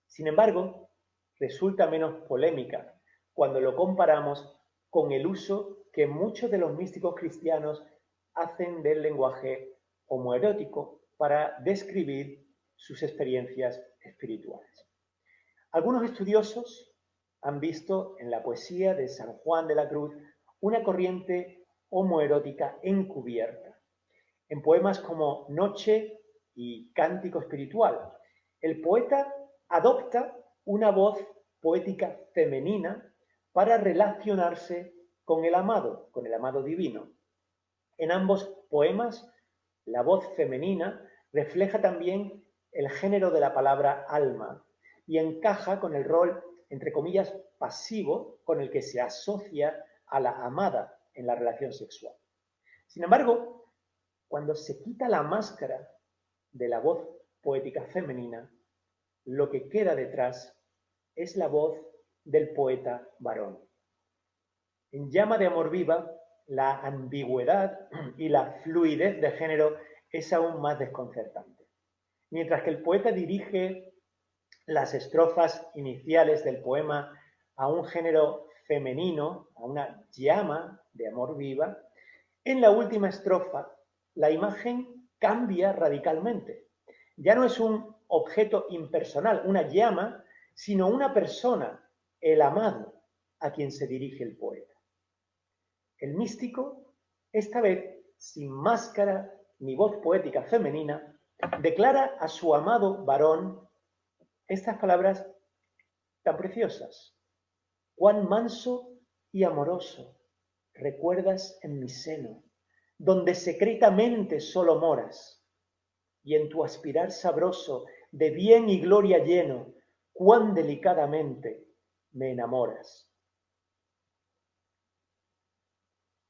Sin embargo, resulta menos polémica cuando lo comparamos con el uso que muchos de los místicos cristianos hacen del lenguaje homoerótico para describir sus experiencias espirituales. Algunos estudiosos han visto en la poesía de San Juan de la Cruz una corriente homoerótica encubierta. En poemas como Noche y Cántico Espiritual, el poeta adopta una voz poética femenina para relacionarse con el amado divino. En ambos poemas, la voz femenina refleja también el género de la palabra alma y encaja con el rol, entre comillas, pasivo con el que se asocia a la amada en la relación sexual. Sin embargo, cuando se quita la máscara de la voz poética femenina, lo que queda detrás es la voz del poeta varón. En Llama de amor viva, la ambigüedad y la fluidez de género es aún más desconcertante. Mientras que el poeta dirige las estrofas iniciales del poema a un género femenino, a una llama de amor viva, en la última estrofa la imagen cambia radicalmente. Ya no es un objeto impersonal, una llama, sino una persona, el amado, a quien se dirige el poeta. El místico, esta vez sin máscara ni voz poética femenina, declara a su amado varón estas palabras tan preciosas. Cuán manso y amoroso recuerdas en mi seno, donde secretamente solo moras, y en tu aspirar sabroso, de bien y gloria lleno, cuán delicadamente me enamoras.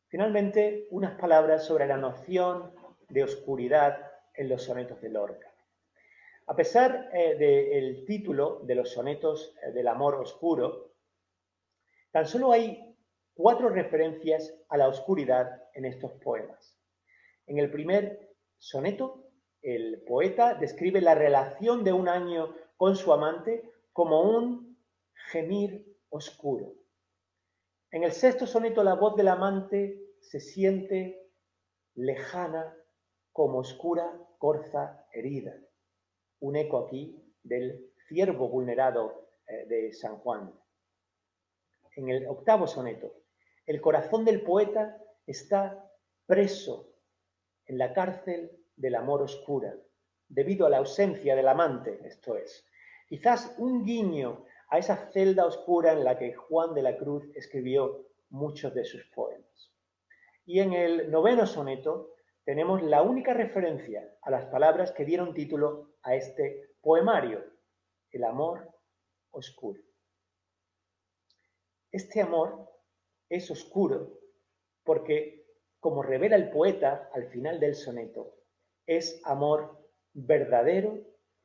Finalmente, unas palabras sobre la noción de oscuridad en los sonetos de Lorca. A pesar del título de los sonetos del amor oscuro, tan solo hay 4 referencias a la oscuridad en estos poemas. En el primer soneto, el poeta describe la relación de un año con su amante como un gemir oscuro. En el sexto soneto, la voz del amante se siente lejana como oscura corza herida. Un eco aquí del ciervo vulnerado de San Juan. En el octavo soneto, el corazón del poeta está preso en la cárcel del amor oscura, debido a la ausencia del amante, esto es. Quizás un guiño a esa celda oscura en la que Juan de la Cruz escribió muchos de sus poemas. Y en el noveno soneto tenemos la única referencia a las palabras que dieron título a este poemario, el amor oscuro. Este amor es oscuro porque, como revela el poeta al final del soneto, es amor verdadero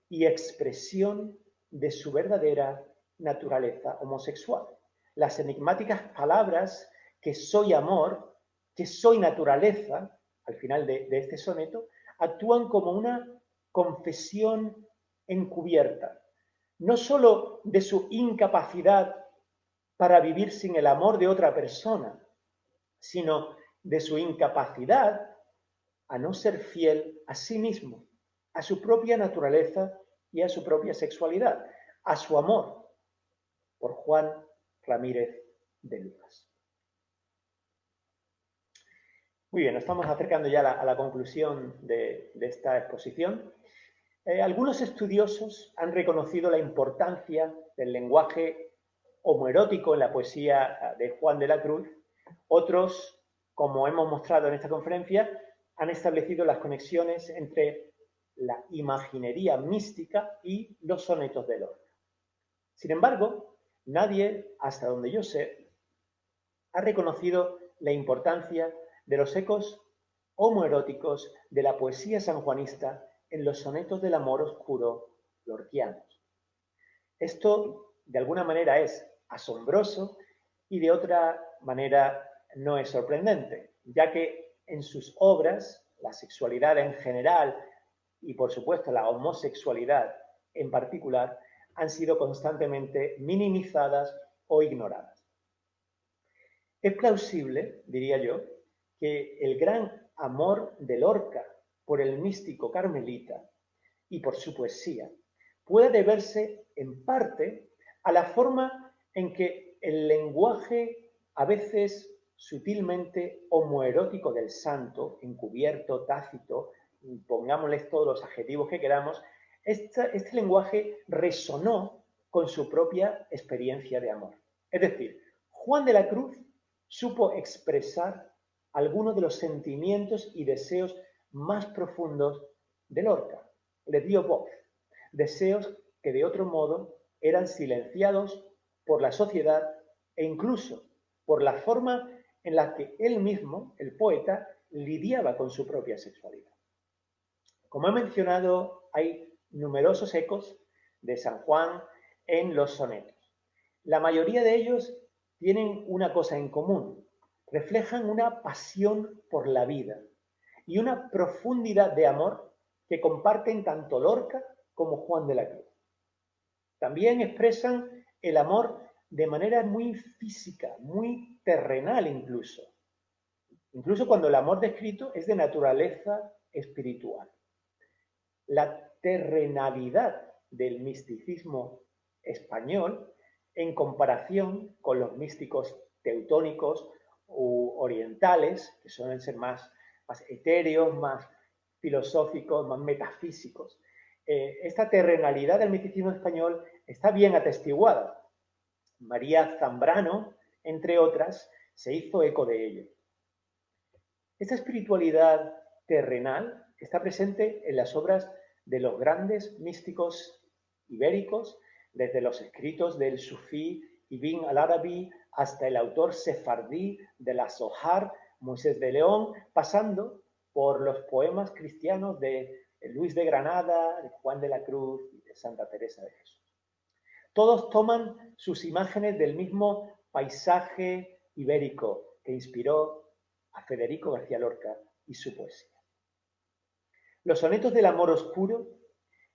y expresión de su verdadera naturaleza homosexual. Las enigmáticas palabras que soy amor, que soy naturaleza, al final de este soneto, actúan como una confesión encubierta, no solo de su incapacidad para vivir sin el amor de otra persona, sino de su incapacidad a no ser fiel a sí mismo, a su propia naturaleza y a su propia sexualidad, a su amor, por Juan Ramírez de Lucas. Muy bien, nos estamos acercando ya a la conclusión de esta exposición. Algunos estudiosos han reconocido la importancia del lenguaje homoerótico en la poesía de Juan de la Cruz. Otros, como hemos mostrado en esta conferencia, han establecido las conexiones entre la imaginería mística y los sonetos de Lorca. Sin embargo, nadie, hasta donde yo sé, ha reconocido la importancia de los ecos homoeróticos de la poesía sanjuanista en los sonetos del amor oscuro lorquianos. Esto, de alguna manera, es asombroso y de otra manera no es sorprendente, ya que en sus obras la sexualidad en general y, por supuesto, la homosexualidad en particular han sido constantemente minimizadas o ignoradas. Es plausible, diría yo, que el gran amor de Lorca por el místico carmelita y por su poesía pueda deberse en parte a la forma en que el lenguaje, a veces sutilmente homoerótico del santo, encubierto, tácito, pongámosles todos los adjetivos que queramos, este lenguaje resonó con su propia experiencia de amor. Es decir, Juan de la Cruz supo expresar algunos de los sentimientos y deseos más profundos de Lorca. Le dio voz, deseos que de otro modo eran silenciados por la sociedad e incluso por la forma en la que él mismo, el poeta, lidiaba con su propia sexualidad. Como he mencionado, hay numerosos ecos de San Juan en los sonetos. La mayoría de ellos tienen una cosa en común: reflejan una pasión por la vida y una profundidad de amor que comparten tanto Lorca como Juan de la Cruz. También expresan el amor de manera muy física, muy terrenal incluso cuando el amor descrito es de naturaleza espiritual. La terrenalidad del misticismo español, en comparación con los místicos teutónicos u orientales, que suelen ser más etéreos, más filosóficos, más metafísicos. Esta terrenalidad del misticismo español está bien atestiguada. María Zambrano, entre otras, se hizo eco de ello. Esta espiritualidad terrenal está presente en las obras de los grandes místicos ibéricos, desde los escritos del sufí Ibn al-Arabi hasta el autor sefardí de la Zohar, Moisés de León, pasando por los poemas cristianos de de Luis de Granada, de Juan de la Cruz y de Santa Teresa de Jesús. Todos toman sus imágenes del mismo paisaje ibérico que inspiró a Federico García Lorca y su poesía. Los sonetos del amor oscuro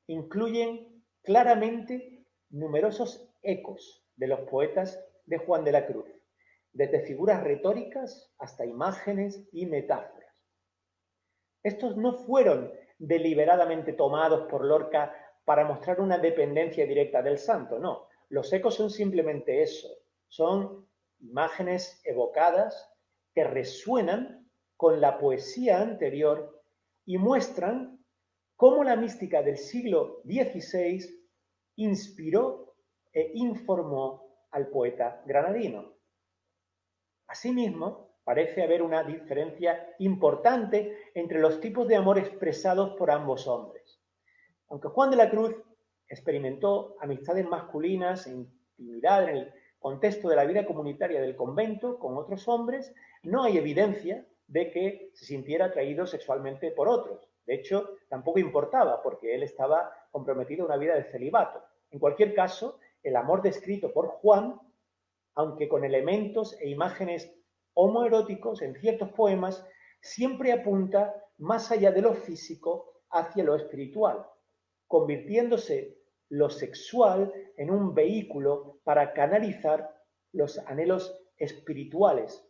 incluyen claramente numerosos ecos de los poetas de Juan de la Cruz, desde figuras retóricas hasta imágenes y metáforas. Estos no fueron deliberadamente tomados por Lorca para mostrar una dependencia directa del santo, no. Los ecos son simplemente eso, son imágenes evocadas que resuenan con la poesía anterior y muestran cómo la mística del siglo XVI inspiró e informó al poeta granadino. Asimismo, parece haber una diferencia importante entre los tipos de amor expresados por ambos hombres. Aunque Juan de la Cruz experimentó amistades masculinas e intimidad en el contexto de la vida comunitaria del convento con otros hombres, no hay evidencia de que se sintiera atraído sexualmente por otros. De hecho, tampoco importaba, porque él estaba comprometido a una vida de celibato. En cualquier caso, el amor descrito por Juan, aunque con elementos e imágenes homoeróticos en ciertos poemas, siempre apunta más allá de lo físico hacia lo espiritual, convirtiéndose lo sexual en un vehículo para canalizar los anhelos espirituales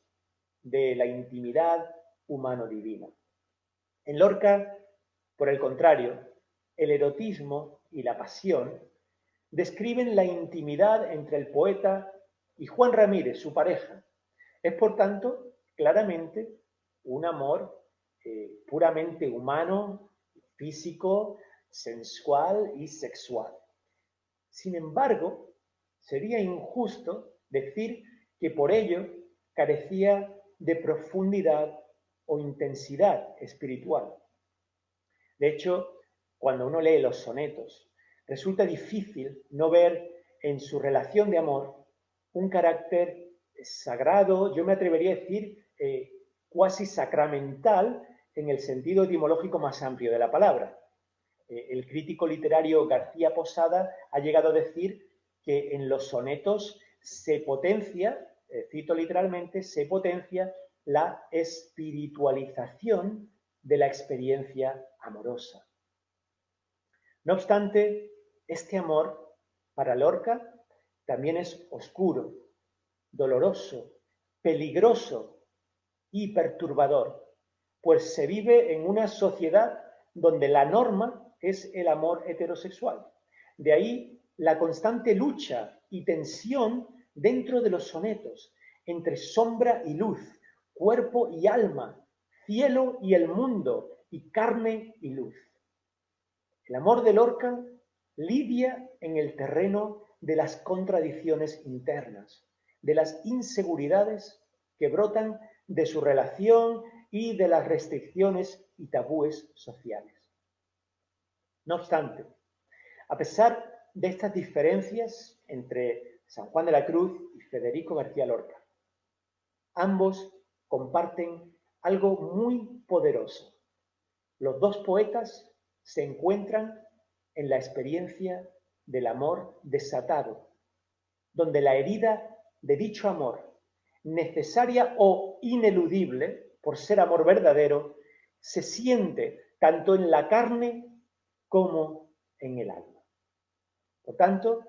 de la intimidad humano-divina. En Lorca, por el contrario, el erotismo y la pasión describen la intimidad entre el poeta y Juan Ramírez, su pareja. Es, por tanto, claramente un amor puramente humano, físico, sensual y sexual. Sin embargo, sería injusto decir que por ello carecía de profundidad o intensidad espiritual. De hecho, cuando uno lee los sonetos, resulta difícil no ver en su relación de amor un carácter sagrado, yo me atrevería a decir cuasi sacramental en el sentido etimológico más amplio de la palabra. El crítico literario García Posada ha llegado a decir que en los sonetos se potencia, cito literalmente, se potencia la espiritualización de la experiencia amorosa. No obstante, este amor para Lorca también es oscuro, doloroso, peligroso y perturbador, pues se vive en una sociedad donde la norma es el amor heterosexual. De ahí la constante lucha y tensión dentro de los sonetos entre sombra y luz, cuerpo y alma, cielo y el mundo, y carne y luz. El amor de Lorca lidia en el terreno de las contradicciones internas, de las inseguridades que brotan de su relación y de las restricciones y tabúes sociales. No obstante, a pesar de estas diferencias entre San Juan de la Cruz y Federico García Lorca, ambos comparten algo muy poderoso. Los dos poetas se encuentran en la experiencia del amor desatado, donde la herida de dicho amor, necesaria o ineludible por ser amor verdadero, se siente tanto en la carne como en el alma. Por tanto,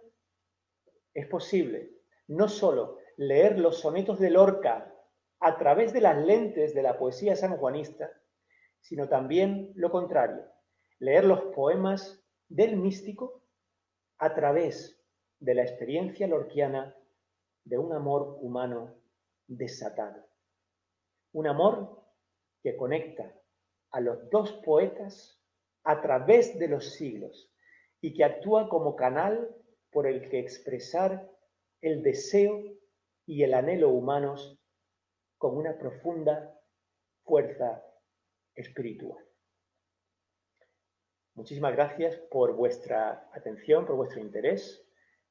es posible no solo leer los sonetos de Lorca a través de las lentes de la poesía sanjuanista, sino también lo contrario, leer los poemas del místico a través de la experiencia lorquiana de un amor humano desatado. Un amor que conecta a los dos poetas a través de los siglos y que actúa como canal por el que expresar el deseo y el anhelo humanos con una profunda fuerza espiritual. Muchísimas gracias por vuestra atención, por vuestro interés,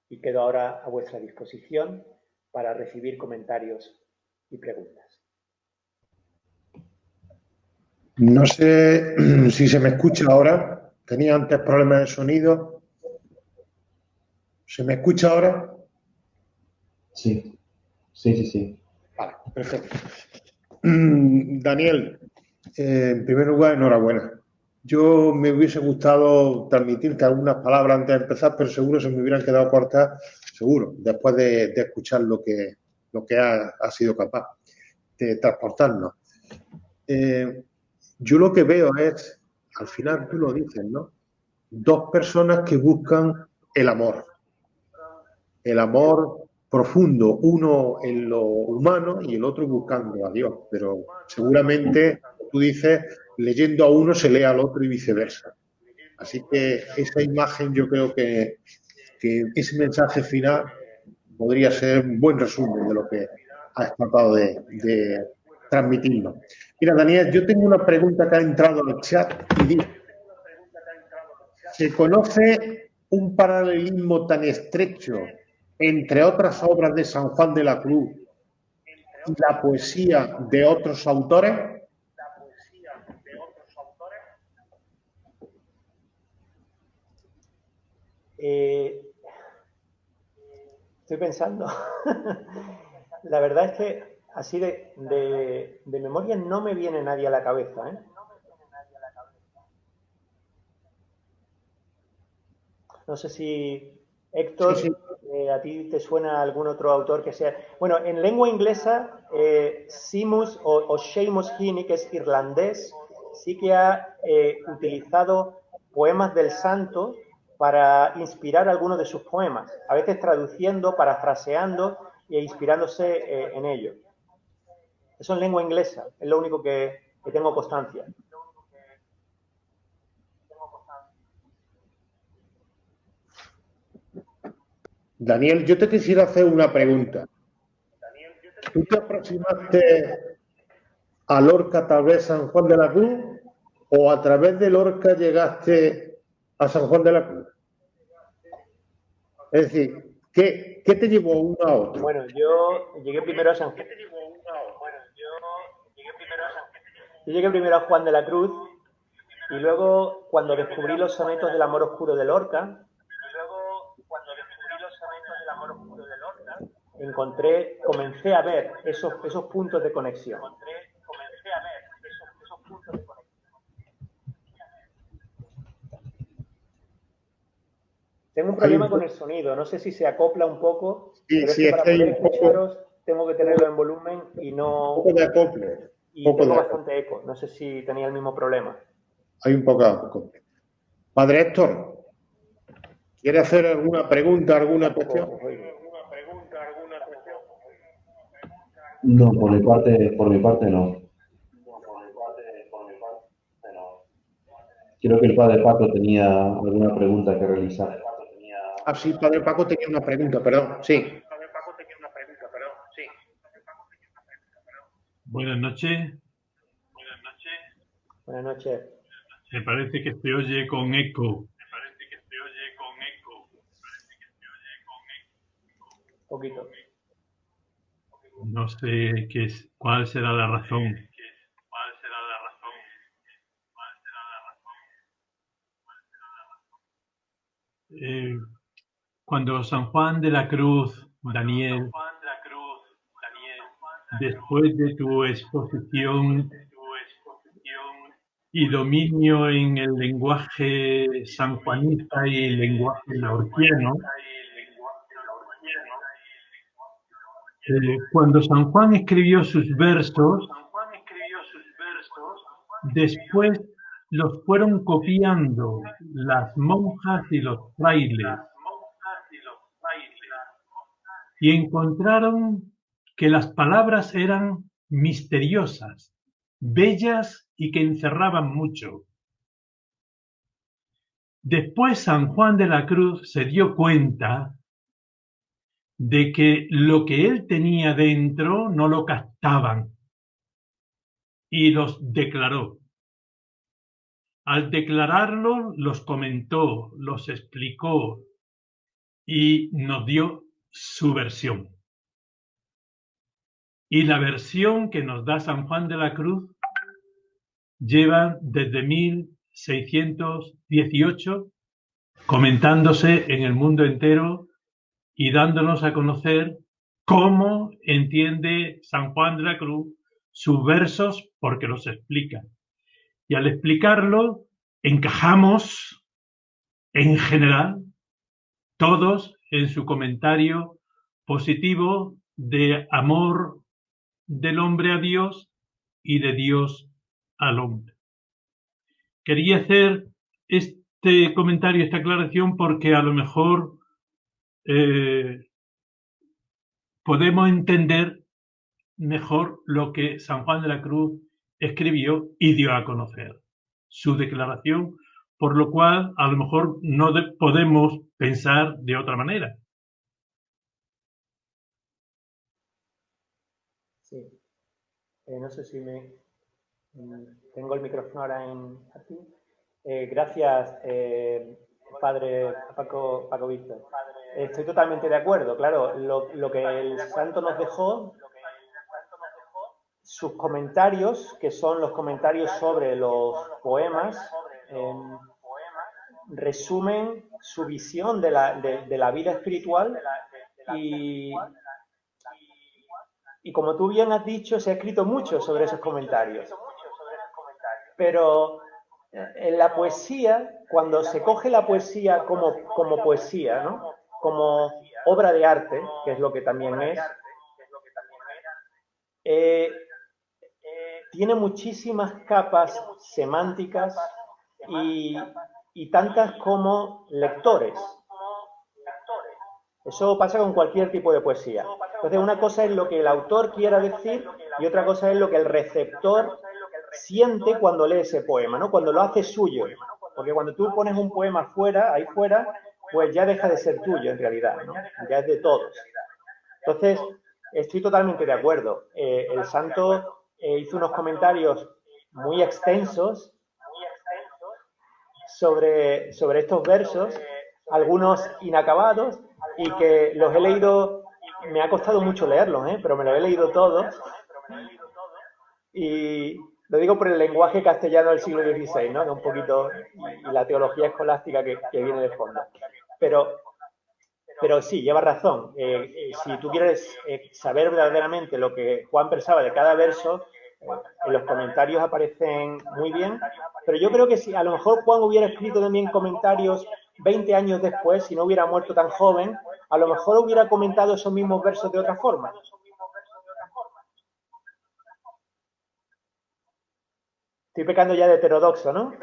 y quedo ahora a vuestra disposición para recibir comentarios y preguntas. No sé si se me escucha ahora. Tenía antes problemas de sonido. ¿Se me escucha ahora? Sí, sí, sí, sí. Vale, perfecto. Daniel, en primer lugar, enhorabuena. Yo me hubiese gustado transmitirte algunas palabras antes de empezar, pero seguro se me hubieran quedado cortas, seguro, después de escuchar lo que ha sido capaz de transportarnos. Yo lo que veo es, al final tú lo dices, ¿no? Dos personas que buscan el amor profundo, uno en lo humano y el otro buscando a Dios, pero seguramente, tú dices, leyendo a uno se lee al otro y viceversa. Así que esa imagen yo creo que ese mensaje final podría ser un buen resumen de lo que has tratado de transmitirnos. Mira, Daniel, yo tengo una pregunta que ha entrado en el chat y dice, ¿se conoce un paralelismo tan estrecho entre otras obras de San Juan de la Cruz y la poesía de otros autores? Estoy pensando. La verdad es que así de memoria no me viene nadie a la cabeza, ¿eh? No sé si, Héctor, Sí, sí. a ti te suena algún otro autor que sea... Bueno, en lengua inglesa, Seamus o Seamus Heaney, que es irlandés, sí que ha utilizado poemas del santo para inspirar algunos de sus poemas, a veces traduciendo, parafraseando e inspirándose en ellos. Eso en lengua inglesa, es lo único que tengo constancia. Daniel, yo te quisiera hacer una pregunta. ¿Tú te aproximaste a Lorca a través de San Juan de la Cruz o a través de Lorca llegaste a San Juan de la Cruz? Es decir, ¿qué te llevó uno a otro? Bueno, yo llegué primero a San Juan. Yo llegué primero a Juan de la Cruz y luego, cuando descubrí los sonetos del amor oscuro de Lorca, comencé a ver esos puntos de conexión. Tengo un problema con el sonido, no sé si se acopla un poco, sí, pero es sí, que para poder un escucharos tengo que tenerlo en volumen y no... poco de acople. Y tengo bastante eco, no sé si tenía el mismo problema. Hay un poco de acople. Padre Héctor, ¿quiere hacer alguna pregunta, alguna cuestión? No, por mi parte no. Creo que el padre Paco tenía alguna pregunta que realizar. Ah, sí, padre Paco tenía una pregunta, perdón. Sí. Buenas noches. Buenas noches. Me parece que se oye con eco. Poquito. No sé cuál será la razón. Cuando San Juan de la Cruz, Daniel, después de tu exposición y dominio en el lenguaje sanjuanista y lenguaje lorquiano, cuando San Juan escribió sus versos, después los fueron copiando las monjas y los frailes y encontraron que las palabras eran misteriosas, bellas y que encerraban mucho. Después San Juan de la Cruz se dio cuenta de que lo que él tenía dentro no lo captaban y los declaró. Al declararlo, los comentó, los explicó y nos dio su versión. Y la versión que nos da San Juan de la Cruz lleva desde 618, comentándose en el mundo entero y dándonos a conocer cómo entiende San Juan de la Cruz sus versos, porque los explica. Y al explicarlo, encajamos en general todos en su comentario positivo de amor del hombre a Dios y de Dios al hombre. Quería hacer este comentario, esta aclaración, porque a lo mejor podemos entender mejor lo que San Juan de la Cruz escribió y dio a conocer, su declaración, por lo cual a lo mejor no podemos pensar de otra manera. Sí. No sé si tengo el micrófono ahora aquí. Gracias, padre Paco Víctor. Estoy totalmente de acuerdo, claro. Lo que el santo nos dejó, sus comentarios, que son los comentarios sobre los poemas, resumen su visión de la vida espiritual y como tú bien has dicho, se ha escrito mucho sobre esos comentarios. Pero en la poesía, cuando se coge la poesía como poesía, ¿no? Como obra de arte, que es lo que también es, tiene muchísimas capas semánticas y tantas como lectores. Eso pasa con cualquier tipo de poesía. Entonces, una cosa es lo que el autor quiera decir y otra cosa es lo que el receptor siente cuando lee ese poema, ¿no? Cuando lo hace suyo. Porque cuando tú pones un poema ahí fuera, pues ya deja de ser tuyo en realidad, ¿no? Ya es de todos. Entonces, estoy totalmente de acuerdo. El santo hizo unos comentarios muy extensos sobre estos versos, algunos inacabados, y que los he leído, me ha costado mucho leerlos, pero me los he leído todos. Y lo digo por el lenguaje castellano del siglo XVI, ¿no? Que un poquito, y la teología escolástica que viene de fondo. Pero sí, lleva razón. Si tú quieres saber verdaderamente lo que Juan pensaba de cada verso, en los comentarios aparecen muy bien. Pero yo creo que si a lo mejor Juan hubiera escrito también comentarios 20 años después, si no hubiera muerto tan joven, a lo mejor hubiera comentado esos mismos versos de otra forma. Estoy pecando ya de heterodoxo, ¿no?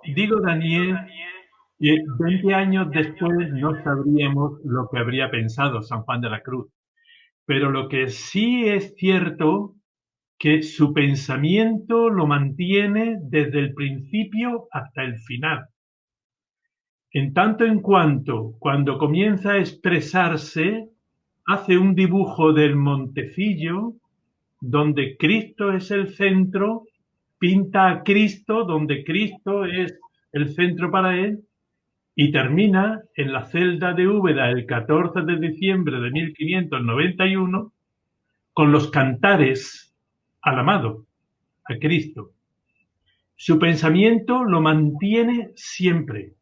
Digo, Daniel, que 20 años después no sabríamos lo que habría pensado San Juan de la Cruz. Pero lo que sí es cierto, que su pensamiento lo mantiene desde el principio hasta el final. En tanto en cuanto, cuando comienza a expresarse, hace un dibujo del montecillo, donde Cristo es el centro, pinta a Cristo, donde Cristo es el centro para él, y termina en la celda de Úbeda el 14 de diciembre de 1591 con los cantares al amado, a Cristo. Su pensamiento lo mantiene siempre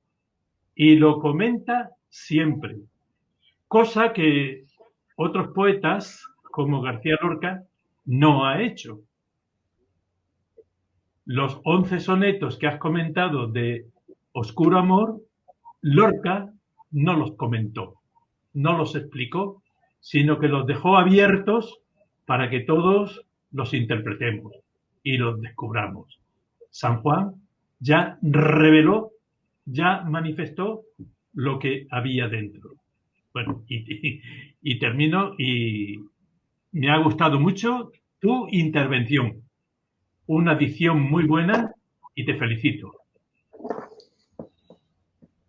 y lo comenta siempre, cosa que otros poetas, como García Lorca, no ha hecho. Los 11 sonetos que has comentado de Oscuro Amor, Lorca no los comentó, no los explicó, sino que los dejó abiertos para que todos los interpretemos y los descubramos. San Juan ya reveló, ya manifestó lo que había dentro. Bueno, y termino, y me ha gustado mucho tu intervención. Una dicción muy buena y te felicito.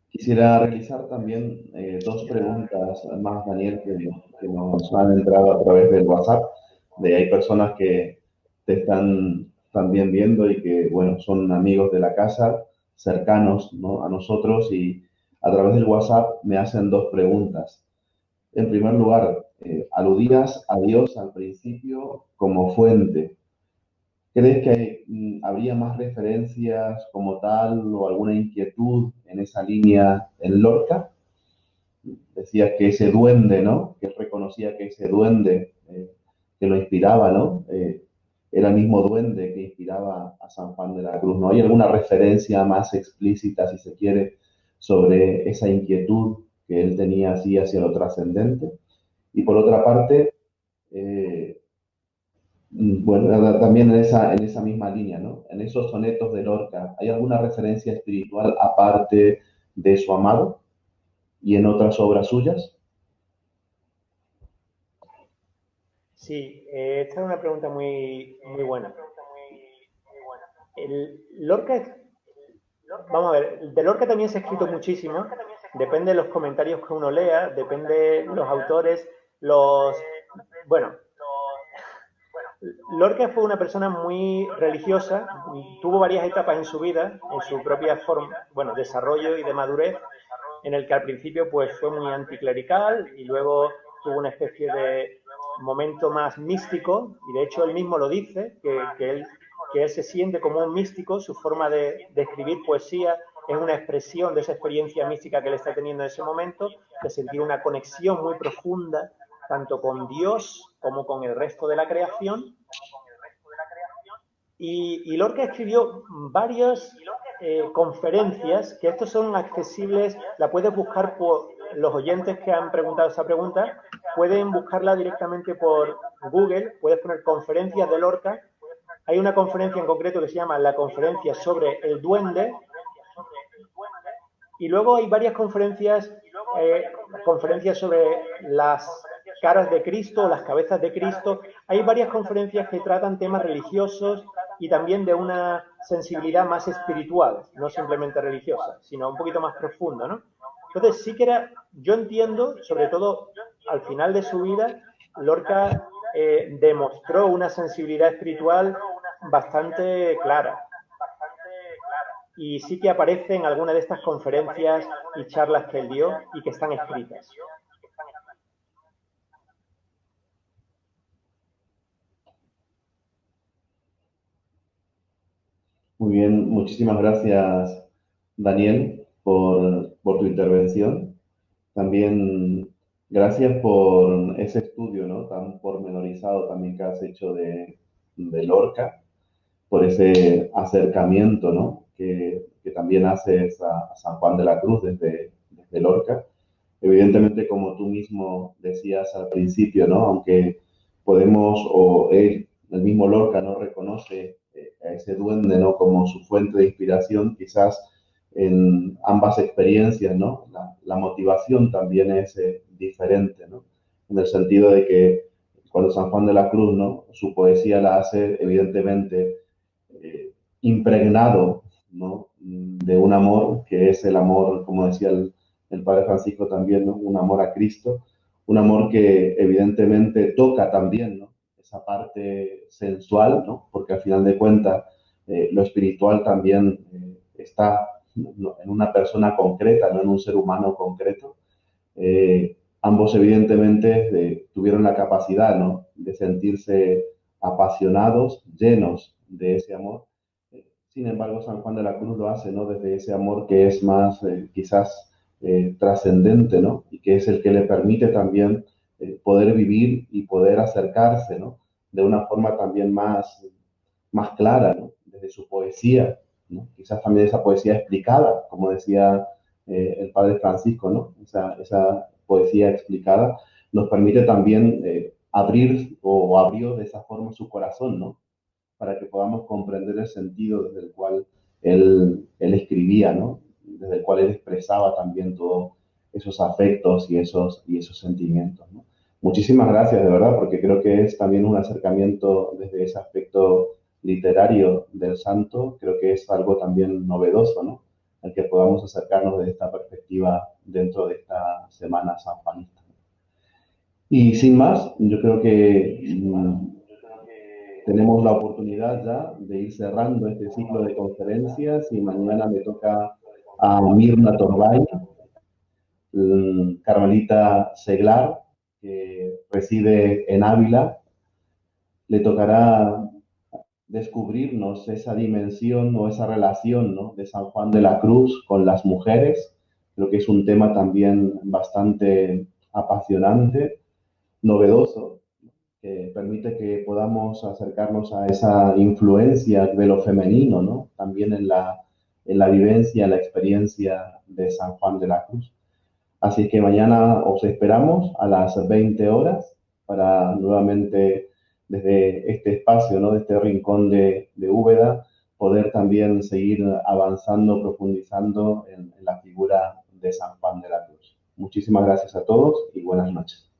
Quisiera realizar también dos preguntas más, Daniel, que nos han entrado a través del WhatsApp. Hay personas que te están también viendo y que, bueno, son amigos de la casa, cercanos, ¿no?, a nosotros, y a través del WhatsApp me hacen dos preguntas. En primer lugar, aludías a Dios al principio como fuente. ¿Crees que habría más referencias como tal o alguna inquietud en esa línea en Lorca? Decías que ese duende, ¿no? Que él reconocía que ese duende que lo inspiraba, ¿no? Era el mismo duende que inspiraba a San Juan de la Cruz, ¿no? ¿Hay alguna referencia más explícita, si se quiere, sobre esa inquietud que él tenía así hacia lo trascendente? Y por otra parte, eh, bueno, también en esa misma línea, ¿no? En esos sonetos de Lorca, ¿hay alguna referencia espiritual aparte de su amado y en otras obras suyas? Sí, esta es una pregunta muy buena. Lorca, vamos a ver, de Lorca también se ha escrito muchísimo, depende de los comentarios que uno lea, depende de los autores, bueno, Lorca fue una persona muy religiosa, tuvo varias etapas en su vida, en su propia forma, bueno, desarrollo y de madurez, en el que al principio pues fue muy anticlerical y luego tuvo una especie de momento más místico, y de hecho él mismo lo dice, que él se siente como un místico, su forma de escribir poesía es una expresión de esa experiencia mística que él está teniendo en ese momento, de sentir una conexión muy profunda tanto con Dios como con el resto de la creación. Y Lorca escribió varias conferencias, que estos son accesibles, la puedes buscar por los oyentes que han preguntado esa pregunta, pueden buscarla directamente por Google, puedes poner conferencias de Lorca. Hay una conferencia en concreto que se llama la conferencia sobre el duende, y luego hay varias conferencias sobre las caras de Cristo, las cabezas de Cristo. Hay varias conferencias que tratan temas religiosos y también de una sensibilidad más espiritual, no simplemente religiosa, sino un poquito más profunda, ¿no? Entonces sí que yo entiendo, sobre todo al final de su vida, Lorca demostró una sensibilidad espiritual bastante clara. Y sí que aparece en alguna de estas conferencias y charlas que él dio y que están escritas. Muy bien, muchísimas gracias, Daniel, por tu intervención. También gracias por ese estudio, ¿no? Tan pormenorizado también que has hecho de Lorca, por ese acercamiento, ¿no? Que también haces a San Juan de la Cruz desde Lorca. Evidentemente, como tú mismo decías al principio, ¿no? Aunque podemos, o él, el mismo Lorca, no reconoce a ese duende, ¿no? Como su fuente de inspiración, quizás en ambas experiencias, ¿no? La motivación también es diferente, ¿no? En el sentido de que cuando San Juan de la Cruz, ¿no? Su poesía la hace, evidentemente, impregnado, ¿no? De un amor que es el amor, como decía el Padre Francisco también, ¿no? Un amor a Cristo, un amor que evidentemente toca también, ¿no? Esa parte sensual, ¿no? Porque al final de cuentas lo espiritual también está en una persona concreta, no en un ser humano concreto. Ambos evidentemente tuvieron la capacidad, ¿no? De sentirse apasionados, llenos de ese amor. Sin embargo, San Juan de la Cruz lo hace, ¿no? Desde ese amor que es más quizás trascendente, ¿no? Y que es el que le permite también poder vivir y poder acercarse, ¿no? De una forma también más clara, ¿no? Desde su poesía, ¿no? Quizás también esa poesía explicada, como decía el Padre Francisco, ¿no? Esa poesía explicada nos permite también abrir o abrió de esa forma su corazón, ¿no? Para que podamos comprender el sentido desde el cual él escribía, ¿no? Desde el cual él expresaba también todos esos afectos y esos sentimientos, ¿no? Muchísimas gracias, de verdad, porque creo que es también un acercamiento desde ese aspecto literario del santo, creo que es algo también novedoso, ¿no? El que podamos acercarnos desde esta perspectiva dentro de esta semana sanjuanista. Y sin más, yo creo que tenemos la oportunidad ya de ir cerrando este ciclo de conferencias y mañana me toca a Mirna Torbay carmelita seglar, que reside en Ávila. Le tocará descubrirnos esa dimensión o esa relación, ¿no?, de San Juan de la Cruz con las mujeres. Creo que es un tema también bastante apasionante, novedoso, que permite que podamos acercarnos a esa influencia de lo femenino, ¿no?, también en la vivencia, en la experiencia de San Juan de la Cruz. Así que mañana os esperamos a las 20 horas para nuevamente, desde este espacio, ¿no?, de este rincón de Úbeda, poder también seguir avanzando, profundizando en la figura de San Juan de la Cruz. Muchísimas gracias a todos y buenas noches.